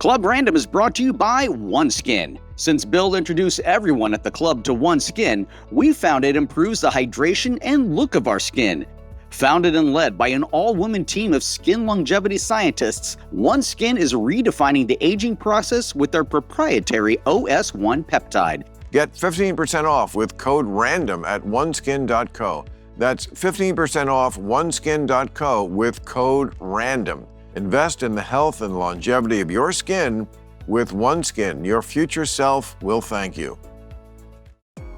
Club Random is brought to you by OneSkin. Since Bill introduced everyone at the club to OneSkin, we found it improves the hydration and look of our skin. Founded and led by an all-woman team of skin longevity scientists, OneSkin is redefining the aging process with their proprietary OS1 peptide. Get 15% off with code RANDOM at oneskin.co. That's 15% off oneskin.co with code RANDOM. Invest in the health and longevity of your skin with OneSkin. Your future self will thank you.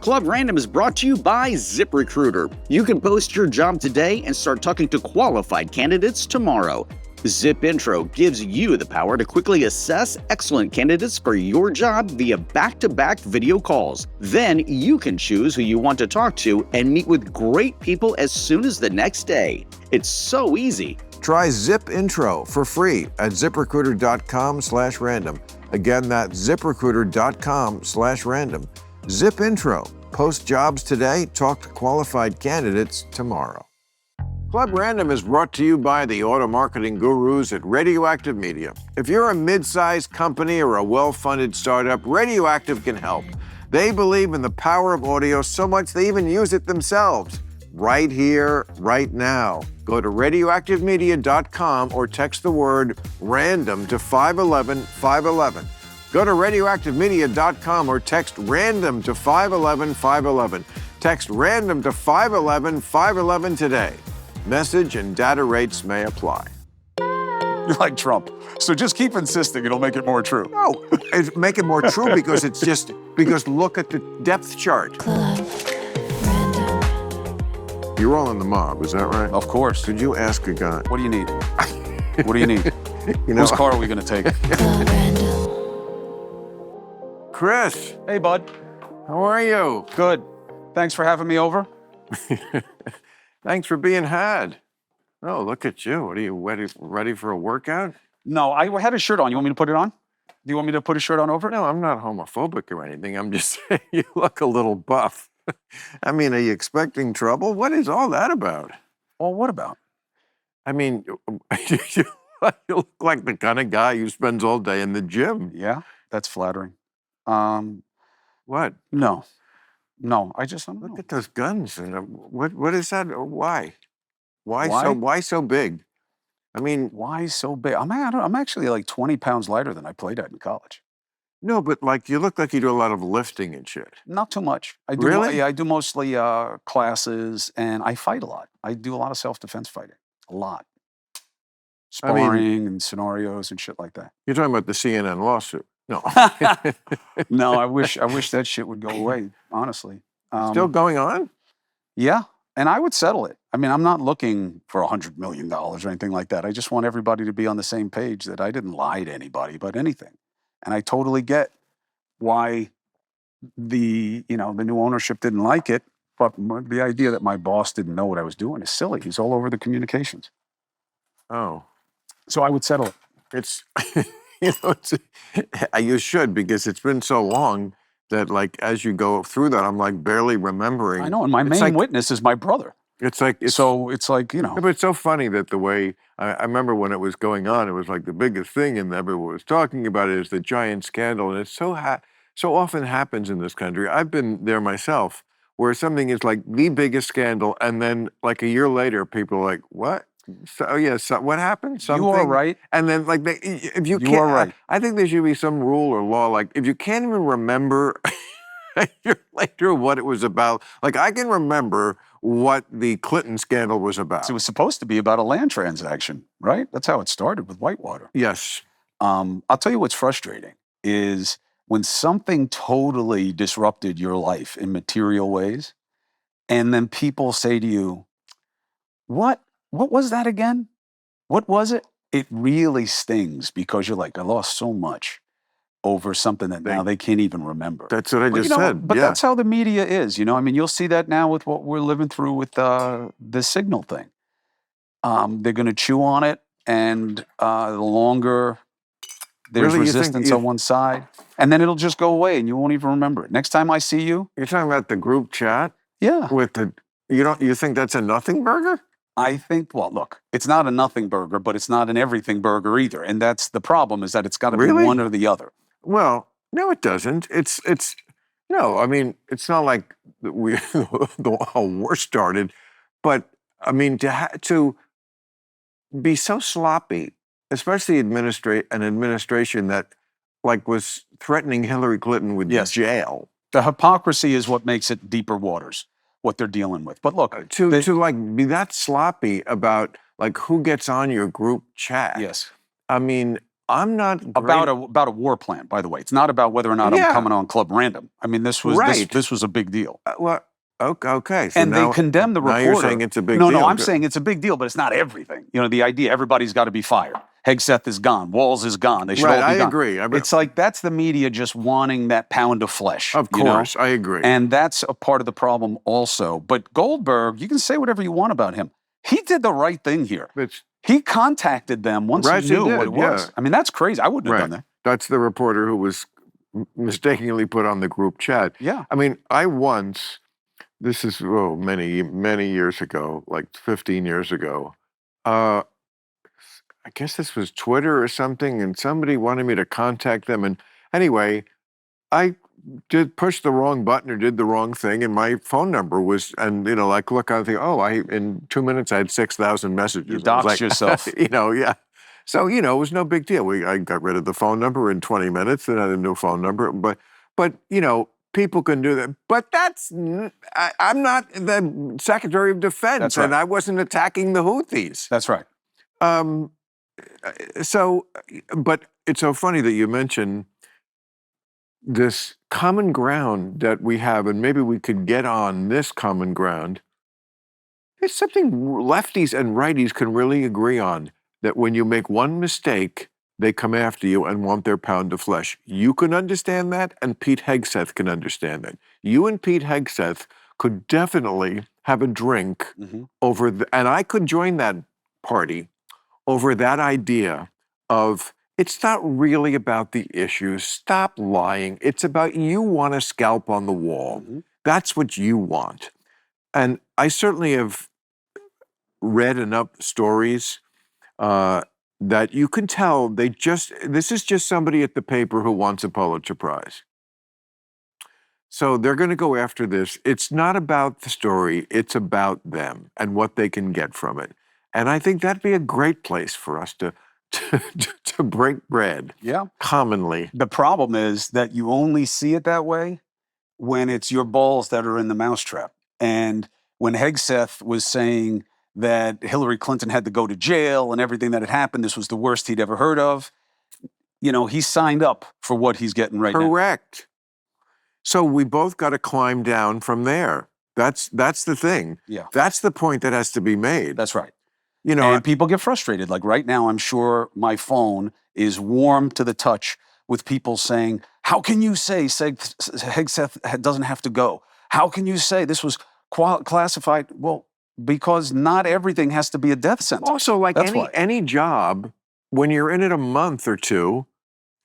Club Random is brought to you by ZipRecruiter. You can post your job today and start talking to qualified candidates tomorrow. Zip Intro gives you the power to quickly assess excellent candidates for your job via back-to-back video calls. Then you can choose who you want to talk to and meet with great people as soon as the next day. It's so easy. Try Zip Intro for free at ziprecruiter.com/random. Again, that's ziprecruiter.com/random. Zip Intro. Post jobs today, talk to qualified candidates tomorrow. Club Random is brought to you by the auto marketing gurus at Radioactive Media. If you're a mid-sized company or a well-funded startup, Radioactive can help. They believe in the power of audio so much they even use it themselves. Right here, right now. Go to radioactivemedia.com or text the word RANDOM to 511-511. Go to radioactivemedia.com or text RANDOM to 511-511. Text RANDOM to 511-511 today. Message and data rates may apply. You're like Trump. So just keep insisting, it'll make it more true. No, it's make it more true because it's just, because look at the depth chart. Club Random. You're all in the mob, is that right? Of course. Could you ask a guy? What do you need? What do you need? You know, Whose car are we gonna take? Club Random. Chris, Hey, bud. how are you? Good. Thanks for having me over. Thanks for being had. Oh, look at you. What are you, ready for a workout? No, I had a shirt on. You want me to put it on? Do you want me to put a shirt on over it? No, I'm not homophobic or anything. I'm just saying you look a little buff. I mean, are you expecting trouble? What is all that about? Well, what about? I mean, you look like the kind of guy who spends all day in the gym. Yeah, that's flattering. What? No, I just don't Look know. at those guns. And what is that? Why? Why? Why so big? I mean, Why so big? I'm actually like 20 pounds lighter than I played at in college. no, but like you look like you do a lot of lifting and shit. Not too much. I do. Really? Yeah, I do mostly classes, and I fight a lot. I do a lot of self-defense fighting. A lot. I mean- Sparring and scenarios and shit like that. You're talking about the CNN lawsuit. No. No, I wish that shit would go away, honestly. Still going on? Yeah, and I would settle it. I mean, I'm not looking for $100 million or anything like that. I just want everybody to be on the same page that I didn't lie to anybody about anything. And I totally get why the new ownership didn't like it, but the idea that my boss didn't know what I was doing is silly. He's all over the communications. Oh. So I would settle it. It's, you should, because it's been so long that, like, as you go through that, I'm like barely remembering. I know, and my It's main like- witness is my brother. It's like, So it's like, Yeah, but it's so funny that the way, I remember when it was going on, it was like the biggest thing and everyone was talking about it is the giant scandal. And it so often happens in this country. I've been there myself, where something is like the biggest scandal. And then like a year later, people are like, what? So what happened? Something? You are right. And then like, if you You can't, are right. I think there should be some rule or law, like if you can't even remember a year later what it was about. Like I can remember what the Clinton scandal was about. So it was supposed to be about a land transaction, right? That's how it started with Whitewater. Yes. I'll tell you what's frustrating is when something totally disrupted your life in material ways, and then people say to you, what was that again? What was it? It really stings because you're like, I lost so much over something that now they can't even remember. That's what I just said. But yeah. that's how the media is, I mean, you'll see that now with what we're living through with the Signal thing. They're going to chew on it, and the longer there's Really? You think resistance you- on one side, and then it'll just go away, and you won't even remember it. Next time I see you, You're talking about the group chat yeah, with the, you think that's a nothing burger? I think, well, look, it's not a nothing burger, but it's not an everything burger either. And that's the problem, is that it's got to be Really? one or the other. Well, no, it doesn't. It's no. I mean, it's not like we the whole war started, but I mean to be so sloppy, especially an administration that like was threatening Hillary Clinton with Yes. jail. The hypocrisy is what makes it deeper waters, what they're dealing with. But look, To like be that sloppy about like who gets on your group chat. yes, I mean, I'm not great. about a war plan, by the way. It's not about whether or not Yeah. I'm coming on Club Random. I mean, this was Right. this was a big deal. Well, okay. So And now, they condemn the now reporter. you're saying it's a big no, deal. No, I'm saying it's a big deal, but it's not everything. You know, the idea everybody's got to be fired. Hegseth is gone. Walls is gone. They should Right, all be I gone. agree. It's like that's the media just wanting that pound of flesh. Of you know? course, I agree. And that's a part of the problem also. But Goldberg, you can say whatever you want about him. He did the right thing here. He contacted them once Right, he he knew what did, it was. yeah. I mean, that's crazy. I wouldn't have done that. That's the reporter who was mistakenly put on the group chat. Yeah. I mean, this is many years ago, like 15 years ago. I guess this was Twitter or something, and somebody wanted me to contact them. And anyway, I did push the wrong button or did the wrong thing, and my phone number was, and like look, I think, in 2 minutes I had 6,000 messages. You It was doxed yourself. yeah. So it was no big deal. I got rid of the phone number in 20 minutes, and had a new phone number. But people can do that. But I'm not the Secretary of Defense, That's right. and I wasn't attacking the Houthis. That's right. But it's so funny that you mention this common ground that we have, and maybe we could get on this common ground. It's something lefties and righties can really agree on, that when you make one mistake, they come after you and want their pound of flesh. You can understand that, and Pete Hegseth can understand that. You and Pete Hegseth could definitely have a drink over, and I could join that party over that idea of, it's not really about the issues. Stop lying. It's about, you want a scalp on the wall. That's what you want. And I certainly have read enough stories that you can tell this is just somebody at the paper who wants a Pulitzer Prize. So they're going to go after this. It's not about the story. It's about them and what they can get from it. And I think that'd be a great place for us to break bread. Yeah. Commonly. The problem is that you only see it that way when it's your balls that are in the mousetrap. And when Hegseth was saying that Hillary Clinton had to go to jail and everything that had happened, this was the worst he'd ever heard of, he signed up for what he's getting right now. Correct. So we both got to climb down from there. That's the thing. Yeah. That's the point that has to be made. That's right. And people get frustrated. Like right now, I'm sure my phone is warm to the touch with people saying, how can you say Hegseth doesn't have to go? How can you say this was classified? Well, because not everything has to be a death sentence. Also, like That's why. any job, when you're in it a month or two,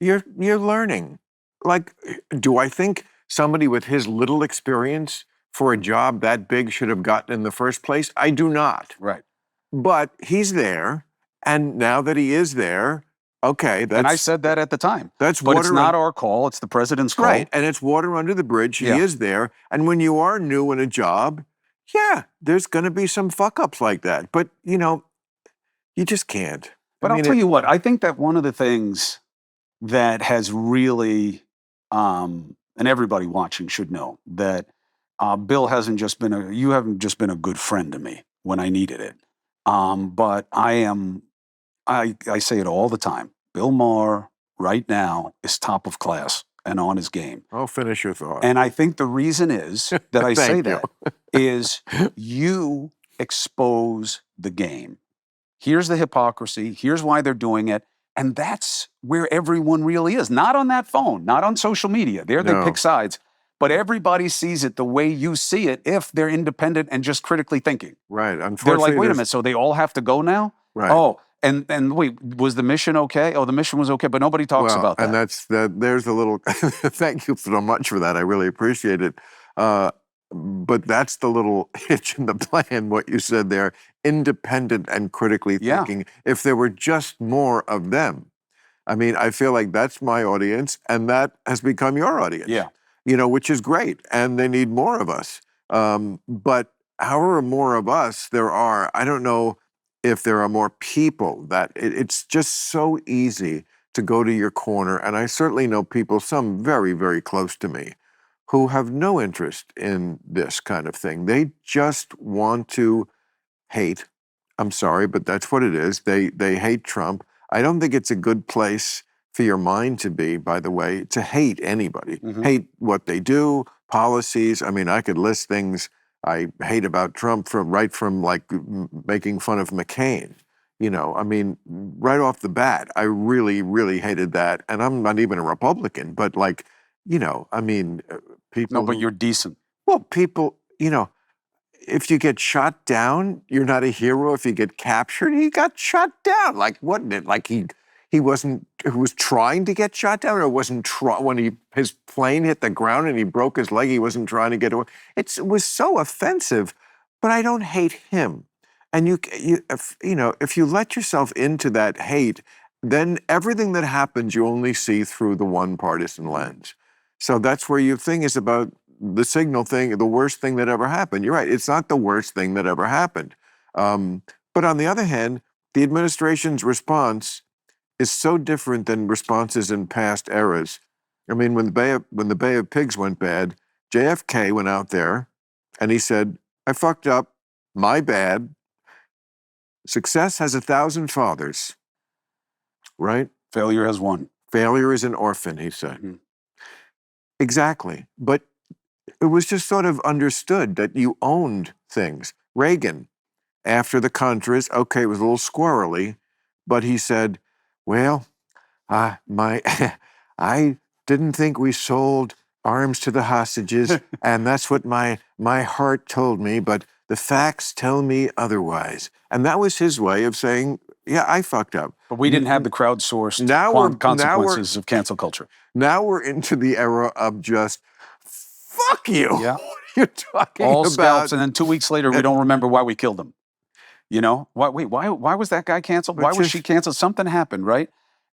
you're learning. Like, do I think somebody with his little experience for a job that big should have gotten in the first place? I do not. Right. But he's there, and now that he is there, okay, that's... And I said that at the time. But it's not our call, it's the president's call. Right, and it's water under the bridge. He is there. And when you are new in a job, yeah, there's going to be some fuck-ups like that. But, you just can't. But I'll tell you what, I think that one of the things that has really, and everybody watching should know, that Bill you haven't just been a good friend to me when I needed it. But I say it all the time. Bill Maher right now is top of class and on his game. I'll finish your thought. And I think the reason is that I say Thank that is you expose the game. Here's the hypocrisy. Here's why they're doing it. And that's where everyone really is. Not on that phone, not on social media. There they pick sides. But everybody sees it the way you see it if they're independent and just critically thinking. Right. Unfortunately, they're like, wait a minute, so they all have to go now? Right. Oh, and wait, was the mission okay? Oh, the mission was okay, but nobody talks about that. And there's a little, thank you so much for that. I really appreciate it. But that's the little hitch in the plan, what you said there. independent and critically Yeah. thinking if there were just more of them. I mean, I feel like that's my audience, and that has become your audience. Yeah. Which is great, and they need more of us. But however more of us there are, I don't know if there are more people that it's just so easy to go to your corner. And I certainly know people, some very, very close to me, who have no interest in this kind of thing. They just want to hate. I'm sorry, but that's what it is. They hate Trump. I don't think it's a good place for your mind to be, by the way, to hate anybody. Hate what they do, policies. I mean, I could list things I hate about Trump from like making fun of McCain. I mean, right off the bat, I really, really hated that. And I'm not even a Republican, but like, I mean, people. No, but you're decent. Well, people, if you get shot down, you're not a hero. If you get captured, he got shot down. Like, wasn't it? Like he was trying to get shot down, or wasn't when his plane hit the ground and he broke his leg, he wasn't trying to get away. It was so offensive, but I don't hate him. And if you let yourself into that hate, then everything that happens you only see through the one partisan lens. So that's where your thing is about the signal thing, the worst thing that ever happened. You're right. It's not the worst thing that ever happened. But on the other hand, the administration's response is so different than responses in past eras. I mean, when the Bay of Pigs went bad, JFK went out there and he said, "I fucked up. My bad. Success has 1,000 fathers." Right? Failure has one. Failure is an orphan, he said. Exactly. But it was just sort of understood that you owned things. Reagan, after the Contras, okay, it was a little squirrely, but he said, "Well, I didn't think we sold arms to the hostages, and that's what my heart told me, but the facts tell me otherwise." And that was his way of saying, "Yeah, I fucked up." But we didn't have the crowdsourced consequences of cancel culture. Now we're into the era of just, fuck you. Yeah. What are you talking All about? scalps, and then 2 weeks later, we don't remember why we killed him. Why was that guy canceled? Why was she canceled? Something happened, right?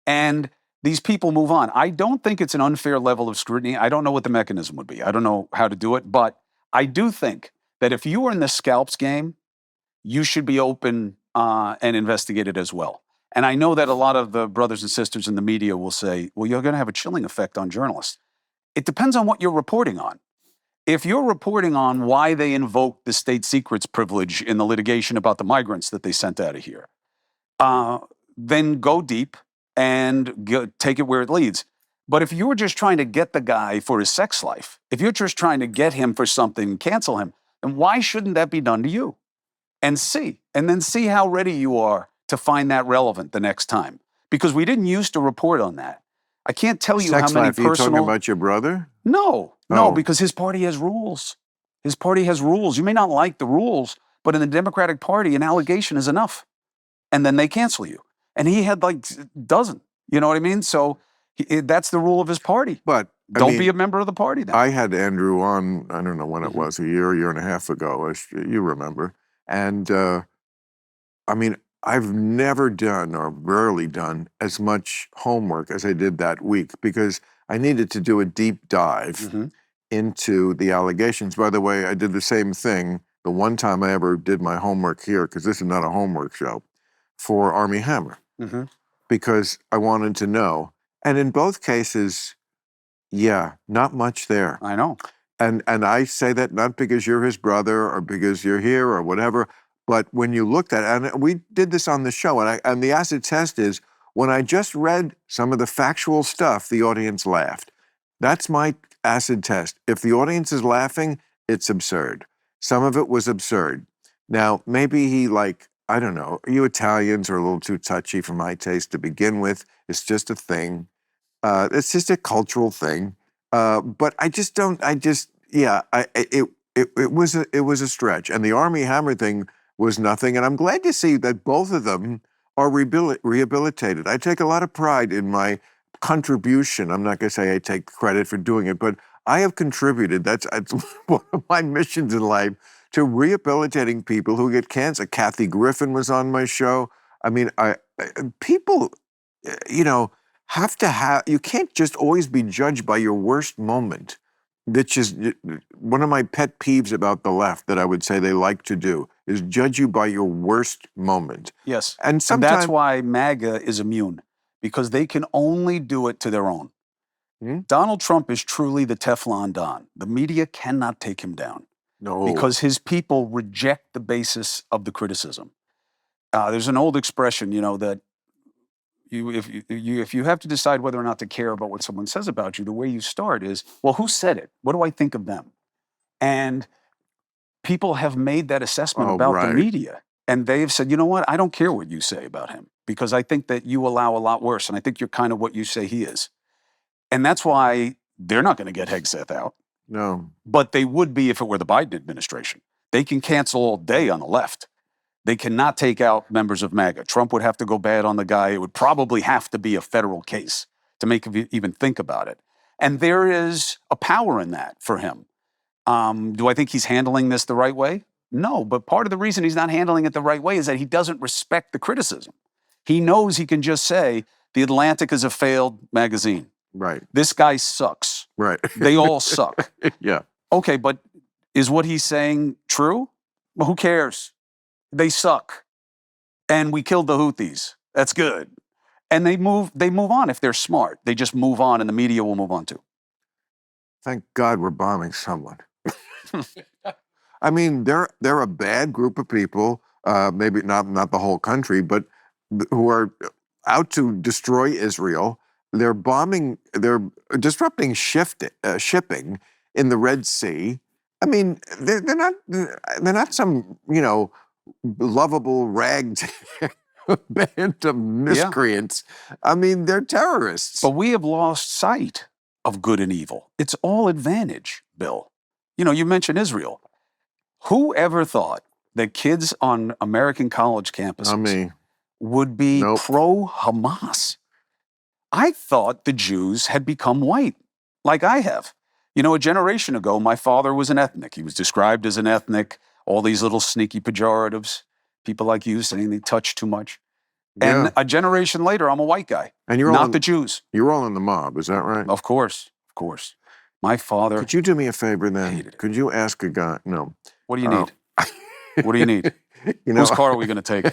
And these people move on. I don't think it's an unfair level of scrutiny. I don't know what the mechanism would be. I don't know how to do it, but I do think that if you are in the scalps game, you should be open and investigated as well. And I know that a lot of the brothers and sisters in the media will say, well, you're going to have a chilling effect on journalists. It depends on what you're reporting on. If you're reporting on why they invoked the state secrets privilege in the litigation about the migrants that they sent out of here, then go deep and take it where it leads. But if you're just trying to get the guy for his sex life, if you're just trying to get him for something, cancel him, then why shouldn't that be done to you? And then see how ready you are to find that relevant the next time. Because we didn't used to report on that. I can't tell you Sex how many life. Are you personal... talking about your brother? No, Oh. because his party has rules. His party has rules. You may not like the rules, but in the Democratic Party, an allegation is enough. And then they cancel you. And he had like a dozen. You know what I mean? So that's the rule of his party. But don't be a member of the party then. I had Andrew on, I don't know when it was, a year and a half ago, as you remember. And I've never done or rarely done as much homework as I did that week because I needed to do a deep dive into the allegations. By the way, I did the same thing the one time I ever did my homework here, because this is not a homework show, for Armie Hammer, because I wanted to know. And in both cases, not much there. I know. And I say that not because you're his brother or because you're here or whatever, but when you looked at it, and we did this on the show, and the acid test is, when I just read some of the factual stuff, the audience laughed. That's my acid test. If the audience is laughing, it's absurd. Some of it was absurd. Now, maybe he I don't know, you Italians are a little too touchy for my taste to begin with. It's just a thing. It's just a cultural thing. But it was a stretch. And the Armie Hammer thing was nothing. And I'm glad to see that both of them are rehabilitated. I take a lot of pride in my contribution. I'm not going to say I take credit for doing it, but I have contributed. It's one of my missions in life, to rehabilitating people who get cancer. Kathy Griffin was on my show. I mean, people, have to have, you can't just always be judged by your worst moment. That's just one of my pet peeves about the left that I would say they like to do is judge you by your worst moment. Yes. And And that's why MAGA is immune, because they can only do it to their own. Donald Trump is truly the Teflon Don. The media cannot take him down because his people reject the basis of the criticism. There's an old expression, that if you have to decide whether or not to care about what someone says about you, the way you start is, well, who said it? What do I think of them? And people have made that assessment about the media. And they've said, you know what? I don't care what you say about him because I think that you allow a lot worse. And I think you're kind of what you say he is. And that's why they're not going to get Hegseth out. No. But they would be if it were the Biden administration. They can cancel all day on the left. They cannot take out members of MAGA. Trump would have to go bad on the guy. It would probably have to be a federal case to make him even think about it. And there is a power in that for him. Do I think he's handling this the right way? No, but part of the reason he's not handling it the right way is that he doesn't respect the criticism. He knows he can just say, The Atlantic is a failed magazine. Right. This guy sucks. Right. They all suck. Yeah. Okay, but is what he's saying true? Well, who cares? They suck. And we killed the Houthis. That's good. And they move on if they're smart. They just move on and the media will move on too. Thank God we're bombing someone. I mean, they're a bad group of people, maybe not the whole country, but who are out to destroy Israel. They're disrupting shipping in the Red Sea. I mean, they're not some, lovable ragged band of miscreants. Yeah. I mean, they're terrorists. But we have lost sight of good and evil. It's all advantage, Bill. You mentioned Israel. Who ever thought that kids on American college campuses would be pro-Hamas? I thought the Jews had become white, like I have. A generation ago, my father was an ethnic. He was described as an ethnic, all these little sneaky pejoratives, people like you saying they touch too much. And a generation later, I'm a white guy, and you're not the Jews. You're all in the mob, is that right? Of course. My father... Could you do me a favor then? Could you ask a guy? No. What do you need? What do you need? Whose car are we going to take?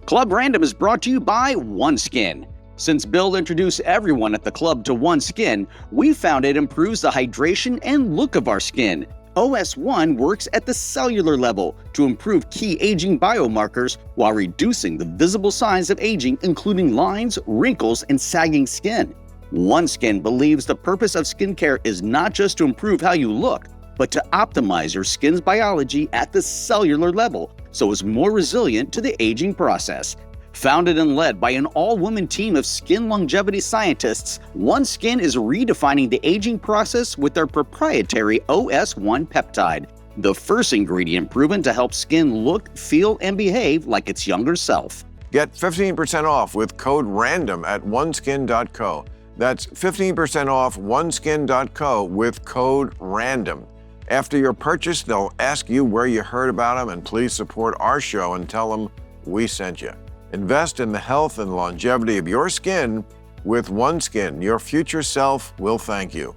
Club Random is brought to you by OneSkin. Since Bill introduced everyone at the club to OneSkin, we found it improves the hydration and look of our skin. OS1 works at the cellular level to improve key aging biomarkers while reducing the visible signs of aging, including lines, wrinkles, and sagging skin. OneSkin believes the purpose of skincare is not just to improve how you look, but to optimize your skin's biology at the cellular level so it's more resilient to the aging process. Founded and led by an all-woman team of skin longevity scientists, OneSkin is redefining the aging process with their proprietary OS1 peptide, the first ingredient proven to help skin look, feel, and behave like its younger self. Get 15% off with code RANDOM at oneskin.co. That's 15% off oneskin.co with code RANDOM. After your purchase, they'll ask you where you heard about them, and please support our show and tell them we sent you. Invest in the health and longevity of your skin with OneSkin. Your future self will thank you.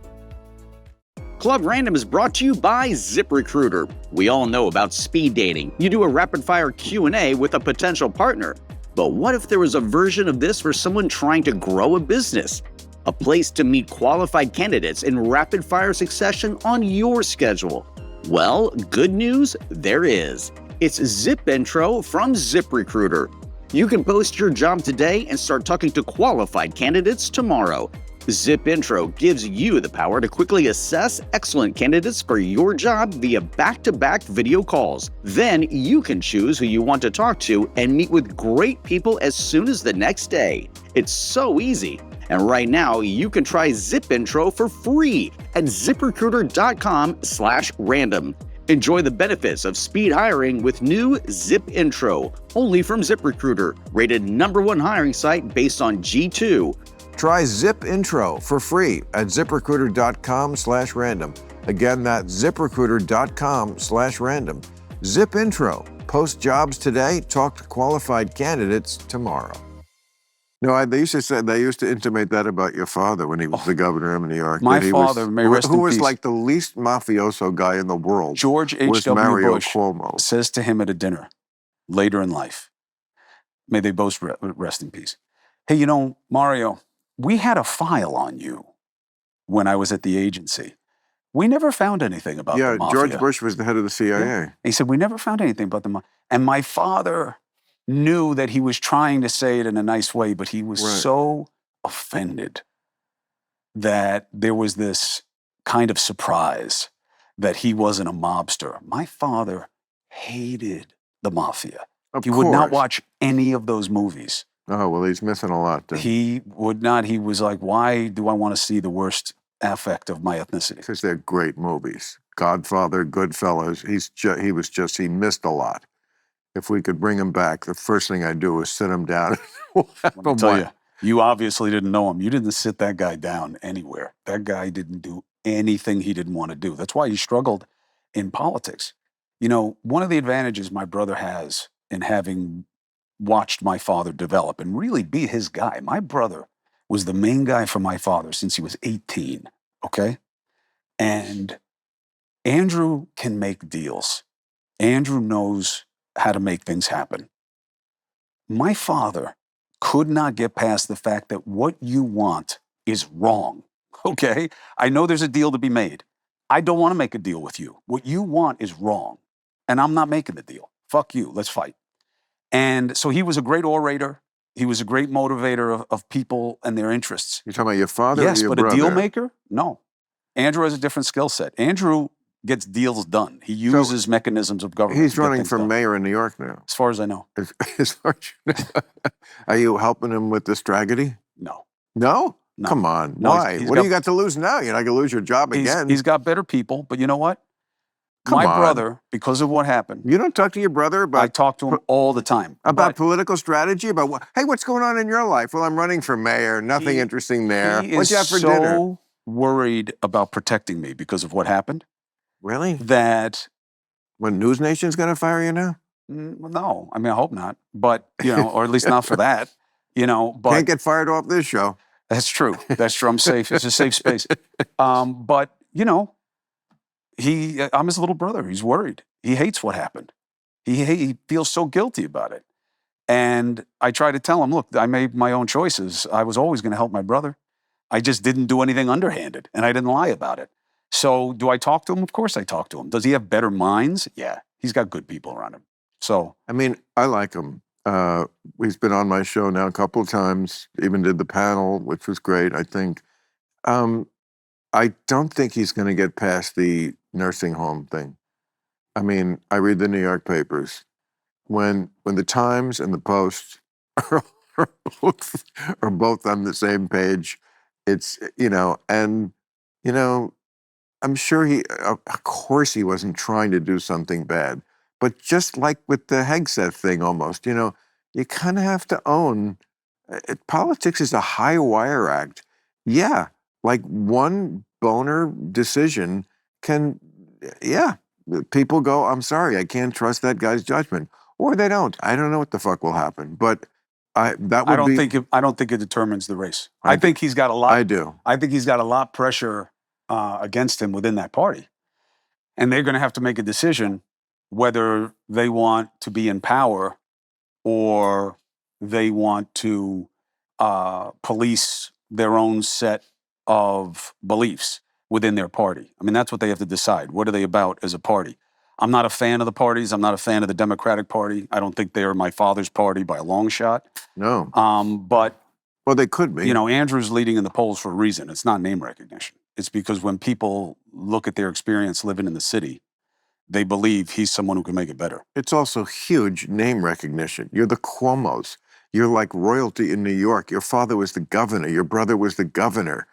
Club Random is brought to you by ZipRecruiter. We all know about speed dating. You do a rapid-fire Q&A with a potential partner. But what if there was a version of this for someone trying to grow a business? A place to meet qualified candidates in rapid-fire succession on your schedule. Well, good news, there is. It's Zip Intro from ZipRecruiter. You can post your job today and start talking to qualified candidates tomorrow. Zip Intro gives you the power to quickly assess excellent candidates for your job via back-to-back video calls. Then you can choose who you want to talk to and meet with great people as soon as the next day. It's so easy. And right now, you can try Zip Intro for free at ziprecruiter.com/random. Enjoy the benefits of speed hiring with new Zip Intro, only from ZipRecruiter, rated #1 hiring site based on G2. Try Zip Intro for free at ziprecruiter.com/random. Again, that's ziprecruiter.com/random. Zip Intro. Post jobs today. Talk to qualified candidates tomorrow. No, they used to intimate that about your father when he was the governor of New York. My that he father, may rest who in was peace, like the least mafioso guy in the world. George was H.W. Mario Bush Cuomo. says to him at a dinner later in life, may they both rest in peace. Hey, you know, Mario, we had a file on you when I was at the agency. We never found anything about the Mafia. George Bush was the head of the CIA. Yeah. He said, we never found anything about the Mafia. And my father knew that he was trying to say it in a nice way, but he was so offended that there was this kind of surprise that he wasn't a mobster. My father hated the Mafia. He would not watch any of those movies. Oh, well, he's missing a lot then. He would not. He was like, why do I want to see the worst affect of my ethnicity? Because they're great movies. Godfather, Goodfellas. He missed a lot. If we could bring him back, the first thing I'd do is sit him down. Let me tell you, you obviously didn't know him. You didn't sit that guy down anywhere. That guy didn't do anything he didn't want to do. That's why he struggled in politics. You know, one of the advantages my brother has in having watched my father develop and really be his guy. My brother was the main guy for my father since he was 18, okay? And Andrew can make deals. Andrew knows how to make things happen. My father could not get past the fact that what you want is wrong, okay? I know there's a deal to be made. I don't want to make a deal with you. What you want is wrong, and I'm not making the deal. Fuck you, let's fight. And so he was a great orator. He was a great motivator of people and their interests. You're talking about your father yes, or your but brother? A deal maker? No. Andrew has a different skill set. Andrew gets deals done. He uses mechanisms of government. He's running for mayor in New York now. As far as I know. As far as you know. Are you helping him with this strategy? No. No? No. Come on. No, why? What do you got to lose now? You're not going to lose your job again. He's got better people, but you know what? Come on. Brother, because of what happened. You don't talk to your brother about... I talk to him all the time. About political strategy? About what? Hey, what's going on in your life? Well, I'm running for mayor. Nothing interesting there. What'd you have for dinner? He is so worried about protecting me because of what happened. Really? That... When News Nation's going to fire you now? No. I mean, I hope not. But, you know, or at least not for that. You know, but... Can't get fired off this show. That's true. That's true. I'm safe. It's a safe space. But, you know, I'm his little brother. He's worried. He hates what happened. He feels so guilty about it. And I try to tell him, look, I made my own choices. I was always going to help my brother. I just didn't do anything underhanded, and I didn't lie about it. So do I talk to him? Of course I talk to him. Does he have better minds? Yeah. He's got good people around him. So. I mean, I like him. He's been on my show now a couple of times, even did the panel, which was great, I think. I don't think he's going to get past the nursing home thing. I mean, I read the New York papers. When the Times and the Post are both on the same page, it's, you know, and, you know, I'm sure of course he wasn't trying to do something bad. But just like with the Hegseth thing almost, you know, you kind of have to own, politics is a high wire act. Yeah, like one boner decision can, people go, I'm sorry, I can't trust that guy's judgment. Or they don't. I don't know what the fuck will happen. But I don't think it determines the race. I think he's got a lot. I do. I think he's got a lot of pressure against him within that party. And they're going to have to make a decision whether they want to be in power or they want to police their own set of beliefs within their party. I mean, that's what they have to decide. What are they about as a party? I'm not a fan of the parties. I'm not a fan of the Democratic Party. I don't think they are my father's party by a long shot. No. But well, they could be. You know, Andrew's leading in the polls for a reason. It's not name recognition. It's because when people look at their experience living in the city, they believe he's someone who can make it better. It's also huge name recognition. You're the Cuomos. You're like royalty in New York. Your father was the governor. Your brother was the governor.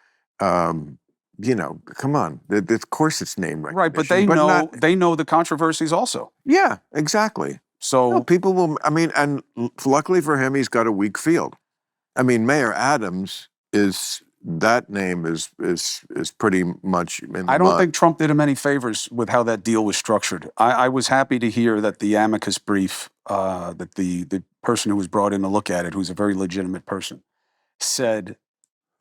You know, come on. Of course it's name recognition. Right, but they know the controversies also. Yeah, exactly. So people will, I mean, and luckily for him, he's got a weak field. I mean, Mayor Adams is that name is pretty much in the I don't mud. think Trump did him any favors with how that deal was structured. I was happy to hear that the amicus brief, that the person who was brought in to look at it, who's a very legitimate person, said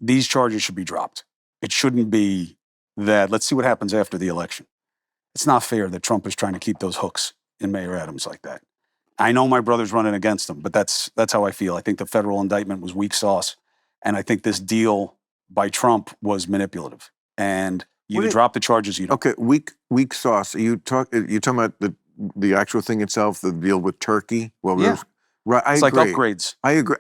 these charges should be dropped. It shouldn't be that, let's see what happens after the election. It's not fair that Trump is trying to keep those hooks in Mayor Adams like that. I know my brother's running against him, but that's how I feel. I think the federal indictment was weak sauce, and I think this deal by Trump was manipulative. And you drop the charges, you don't. Okay, weak sauce. You talking about the actual thing itself, the deal with Turkey? Well, Yeah. Right, I It's agree. like upgrades. I agree.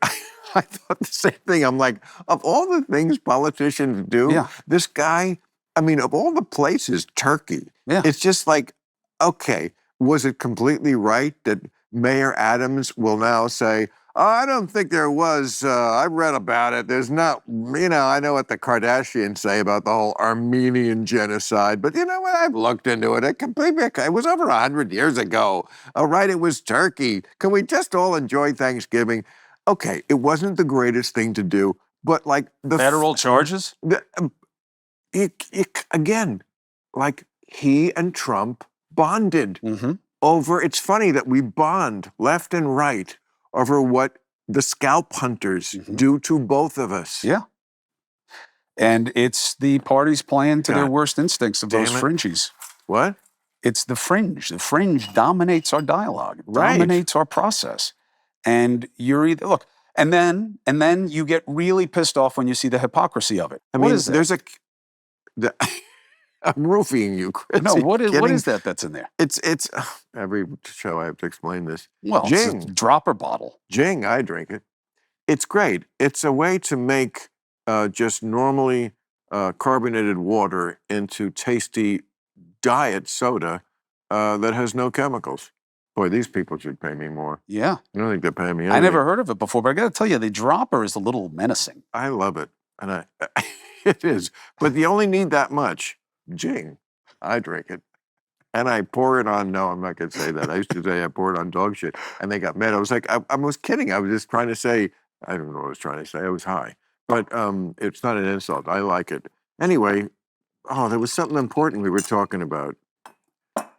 I thought the same thing. I'm like, of all the things politicians do, Yeah. this guy, I mean, of all the places, Turkey. Yeah. It's just like, okay, was it completely right that Mayor Adams will now say, oh, I don't think there was, I read about it. There's not, I know what the Kardashians say about the whole Armenian genocide, but you know what? I've looked into it. It was over 100 years ago. All right, it was Turkey. Can we just all enjoy Thanksgiving? Okay, it wasn't the greatest thing to do, but like the Federal charges? Again, like he and Trump bonded over. It's funny that we bond left and right over what the scalp hunters do to both of us. Yeah. And it's the parties playing to their God worst instincts of those damn it. fringies. What? It's the fringe. The fringe dominates our dialogue, it Right. dominates our process. And you're either, look, and then you get really pissed off when you see the hypocrisy of it. I What mean, is that? I'm roofing you, Chris. No, what Kidding? is that that's in there? It's every show I have to explain this. Well, Jing. it's a dropper bottle. Jing, I drink it. It's great. It's a way to make just normally carbonated water into tasty diet soda that has no chemicals. Boy, these people should pay me more. Yeah. I don't think they're paying me I anything. never heard of it before, but I got to tell you, the dropper is a little menacing. I love it. And it is. But you only need that much. Jing, I drink it. And I pour it on, no, I'm not going to say that. I used to say I pour it on dog shit. And they got mad. I was like, I was kidding. I was just trying to say, I don't know what I was trying to say. I was high. But it's not an insult. I like it. Anyway, there was something important we were talking about.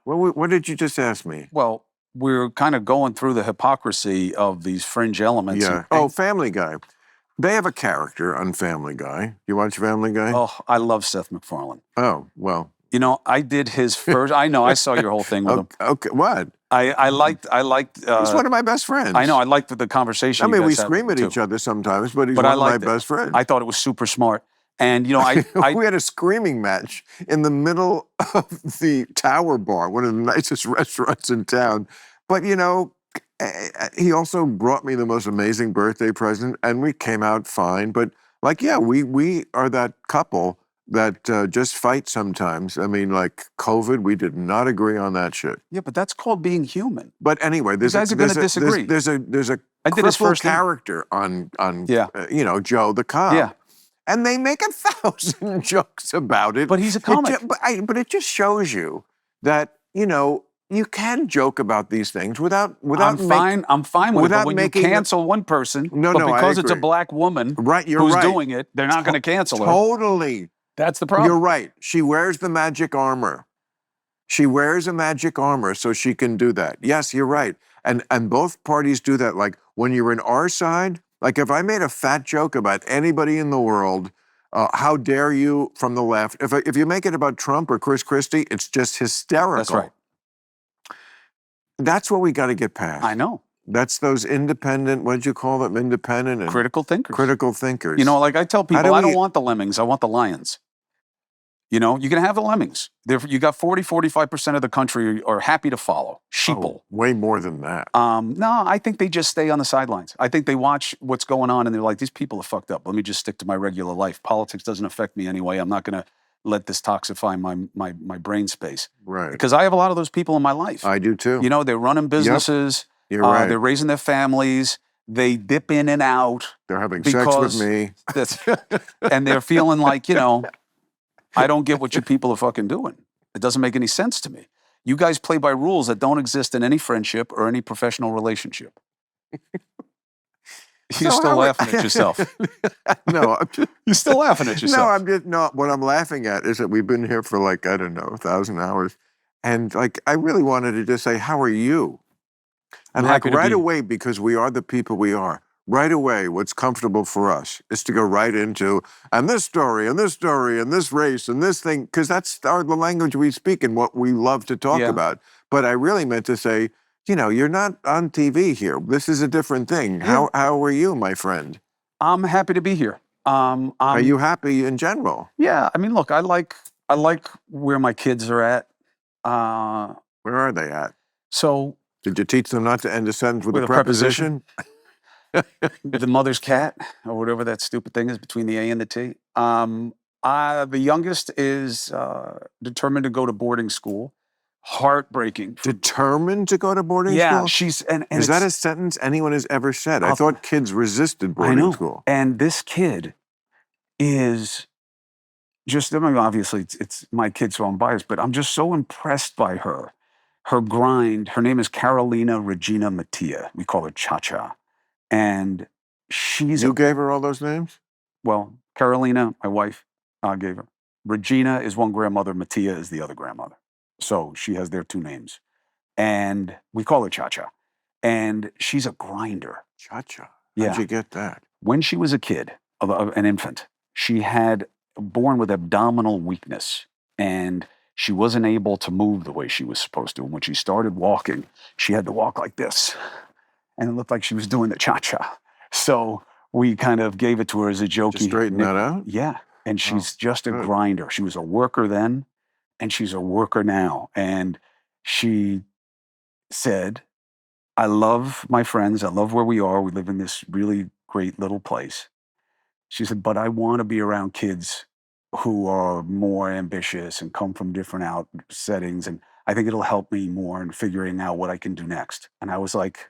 What did you just ask me? Well, we're kind of going through the hypocrisy of these fringe elements. Yeah. Oh, Family Guy. They have a character on Family Guy. You watch Family Guy? Oh, I love Seth MacFarlane. Oh, well. You know, I did his first. I know. I saw your whole thing with him. Okay, what? I liked. He's one of my best friends. I know. I liked the conversation. I mean, you we guys had scream at too. each other sometimes, but he's one of my best friends. I thought it was super smart. And you know, we had a screaming match in the middle of the Tower Bar, one of the nicest restaurants in town. But you know, he also brought me the most amazing birthday present, and we came out fine. But like, yeah, we are that couple that just fight sometimes. I mean, like COVID, we did not agree on that shit. Yeah, but that's called being human. But anyway, You guys are going to disagree. There's a I did his crippled first thing. character on Yeah. Joe the cop. Yeah. And they make 1,000 jokes about it. But he's a comic. But it just shows you that, you can joke about these things without I'm fine with it. But when you cancel one person, No, but I because it's a agree. black woman Right, you're who's right. doing it, they're not going to cancel her. Totally. That's the problem. You're right. She wears the magic armor. She wears a magic armor so she can do that. Yes, you're right. And both parties do that. Like when you're in our side, like if I made a fat joke about anybody in the world, how dare you from the left? If you make it about Trump or Chris Christie, it's just hysterical. That's right. That's what we got to get past. I know. That's those independent, what did you call them? Independent and Critical thinkers. critical thinkers. You know, like I tell people, do I don't we- want the lemmings. I want the lions. You know, you can have the lemmings. You got 45% of the country are happy to follow. Sheeple. Oh, way more than that. No, I think they just stay on the sidelines. I think they watch what's going on and they're like, these people are fucked up. Let me just stick to my regular life. Politics doesn't affect me anyway. I'm not going to let this toxify my brain space. Right. Because I have a lot of those people in my life. I do too. You know, they're running businesses. You're right. They're raising their families. They dip in and out. They're having sex with me. And they're feeling like, I don't get what you people are fucking doing. It doesn't make any sense to me. You guys play by rules that don't exist in any friendship or any professional relationship. You're still laughing at yourself. No, I'm just, You're still laughing at yourself. no, I'm just not. What I'm laughing at is that we've been here for like, I don't know, 1,000 hours. And like, I really wanted to just say, how are you? And I'm like happy to right be- away, because we are the people we are, right away, what's comfortable for us is to go right into, and this story, and this story, and this race, and this thing, because that's the language we speak and what we love to talk Yeah. about. But I really meant to say, you know, you're not on TV here. This is a different thing. Yeah. How are you, my friend? I'm happy to be here. Are you happy in general? Yeah, I mean, look, I like where my kids are at. Where are they at? So Did you teach them not to end a sentence with With a a preposition? preposition? the mother's cat, or whatever that stupid thing is between the A and the T. The youngest is determined to go to boarding school. Heartbreaking. Determined to go to boarding Yeah, school? she's and Is that a it's- sentence anyone has ever said? I I'll- thought kids resisted I boarding know. school. And this kid is just, I mean, obviously it's my kid, so I'm biased, but I'm just so impressed by her. Her grind. Her name is Carolina Regina Mattia. We call her Cha-Cha. And she's, You gave her all those names? well, Carolina, my wife, gave her. Regina is one grandmother, Mattia is the other grandmother. So she has their two names. And we call her Cha-Cha. And she's a grinder. Cha-cha. Yeah. How'd you get that? When she was a kid, an infant, she had born with abdominal weakness, and she wasn't able to move the way she was supposed to. And when she started walking, she had to walk like this, and it looked like she was doing the cha-cha. So we kind of gave it to her as a jokey. To straighten that out? Yeah, and she's just a good. grinder. She was a worker then, and she's a worker now. And she said, I love my friends. I love where we are. We live in this really great little place. She said, but I want to be around kids who are more ambitious and come from different settings. And I think it'll help me more in figuring out what I can do next. And I was like,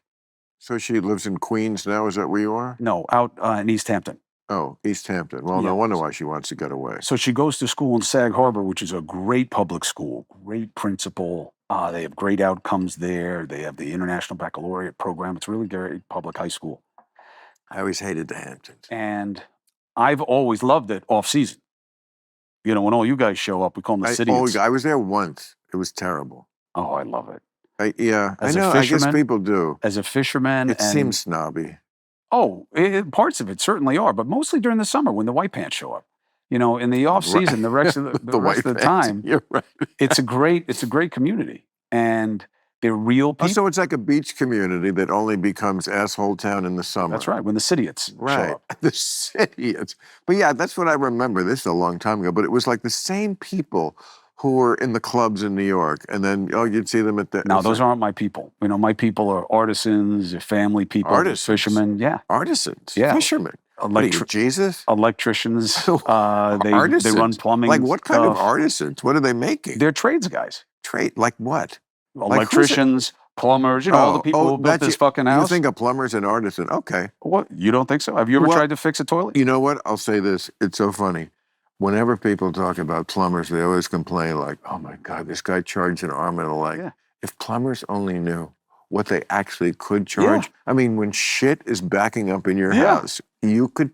So she lives in Queens now? Is that where you are? no, out in East Hampton. Oh, East Hampton. Well, Yeah. no wonder why she wants to get away. So she goes to school in Sag Harbor, which is a great public school, great principal. They have great outcomes there. They have the International Baccalaureate program. It's really great public high school. I always hated the Hamptons. And I've always loved it off season. You know, when all you guys show up, we call them the city. I was there once. It was terrible. Oh, I love it. I As a know. I guess fisherman, people do. As a fisherman, It seems snobby. Oh, parts of it certainly are, but mostly during the summer when the white pants show up. You know, in the off season, the rest of the rest of the pants. time, You're right. it's a great community, and they're real Oh, people. so it's like a beach community that only becomes asshole town in the summer. That's right. When the Sidiots show Right. up. The city. But yeah, that's what I remember. This is a long time ago, but it was like the same people who were in the clubs in New York, and then you'd see them at the. No, those aren't my people. You know, my people are artisans, they're family people, they're Artisans? fishermen. Yeah, artisans. Yeah. Fishermen. What are you, Jesus? Electricians. They Artisans? run plumbing. Like what kind of stuff. artisans? What are they making? They're trades guys. Trade like what? Electricians, plumbers. You know, all the people who built that's this it. fucking You house. think a plumber's an artisan? Okay. What? You don't think so? Have you ever Well, tried to fix a toilet? You know what? I'll say this. It's so funny. Whenever people talk about plumbers, they always complain like, oh my God, this guy charged an arm and a leg. Yeah. If plumbers only knew what they actually could charge. I mean, when shit is backing up in your Yeah. house, you could.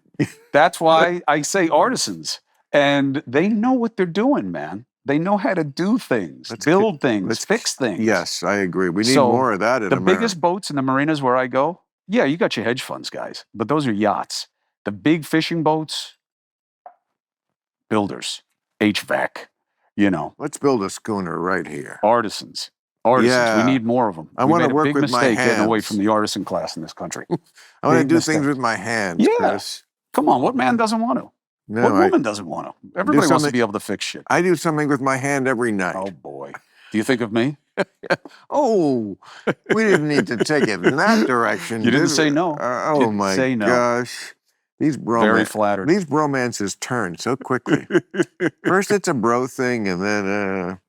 That's why I say artisans. And they know what they're doing, man. They know how to do things, Let's build things, let's- fix things. Yes, I agree. We need So, more of that in The America. biggest boats in the marinas where I go, yeah, you got your hedge funds, guys, but those are yachts. The big fishing boats, builders, HVAC, you know, Let's build a schooner right here. artisans. Artisans. Yeah. We need more of them. I We wanna made a work big with my mistake getting away hands. from the artisan class in this country. I want to big do mistake. things with my hands, Yeah. Chris. Come on, what man doesn't want to? No, What woman doesn't want to? Everybody wants to something- be able to fix shit. I do something with my hand every night. Oh boy. Do you think of me? Oh, we didn't need to take it in that direction. You didn't did say we? no. Oh Didn't my say no. gosh. These Very flattered. These bromances turn so quickly. First it's a bro thing and then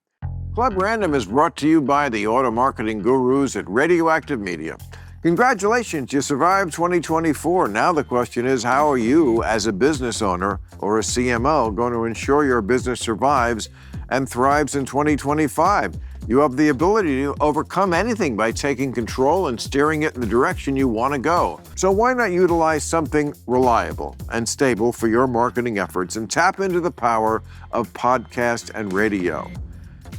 Club Random is brought to you by the auto marketing gurus at Radioactive Media. Congratulations, you survived 2024. Now the question is, how are you, as a business owner or a CMO, going to ensure your business survives and thrives in 2025? You have the ability to overcome anything by taking control and steering it in the direction you want to go. So why not utilize something reliable and stable for your marketing efforts and tap into the power of podcast and radio?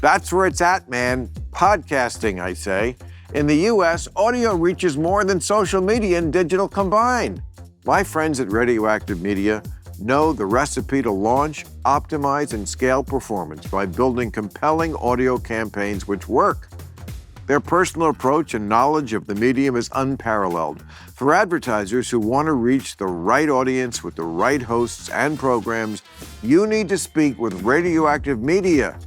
That's where it's at, man. Podcasting, I say. In the US, audio reaches more than social media and digital combined. My friends at Radioactive Media know the recipe to launch, optimize, and scale performance by building compelling audio campaigns which work. Their personal approach and knowledge of the medium is unparalleled. For advertisers who want to reach the right audience with the right hosts and programs, you need to speak with Radioactive Media.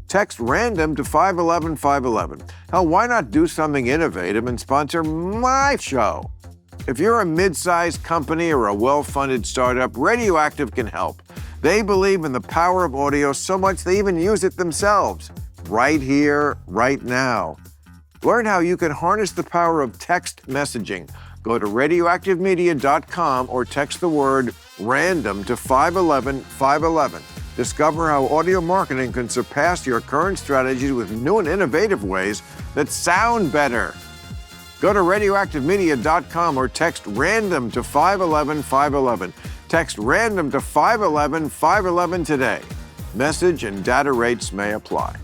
Text RANDOM to 511-511. Hell, why not do something innovative and sponsor my show? If you're a mid-sized company or a well-funded startup, Radioactive can help. They believe in the power of audio so much they even use it themselves. Right here, right now. Learn how you can harness the power of text messaging. Go to radioactivemedia.com or text the word RANDOM to 511-511. Discover how audio marketing can surpass your current strategies with new and innovative ways that sound better. Go to radioactivemedia.com or text RANDOM to 511-511. Text RANDOM to 511-511 today. Message and data rates may apply.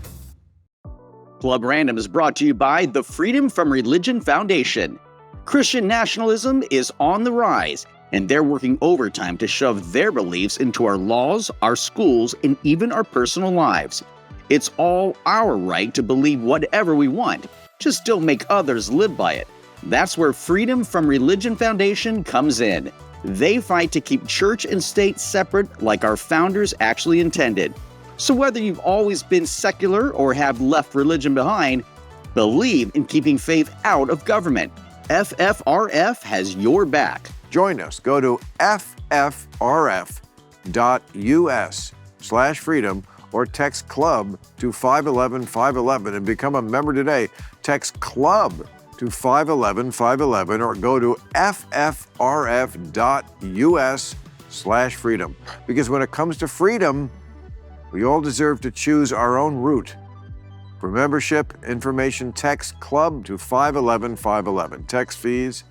Club Random is brought to you by the Freedom from Religion Foundation. Christian nationalism is on the rise, and they're working overtime to shove their beliefs into our laws, our schools, and even our personal lives. It's all our right to believe whatever we want, just don't make others live by it. That's where Freedom from Religion Foundation comes in. They fight to keep church and state separate like our founders actually intended. So whether you've always been secular or have left religion behind, believe in keeping faith out of government. FFRF has your back. Join us. Go to ffrf.us/freedom or text CLUB to 511-511 and become a member today. Text CLUB to 511-511 or go to ffrf.us/freedom. Because when it comes to freedom, we all deserve to choose our own route. For membership information, text CLUB to 511-511. Text fees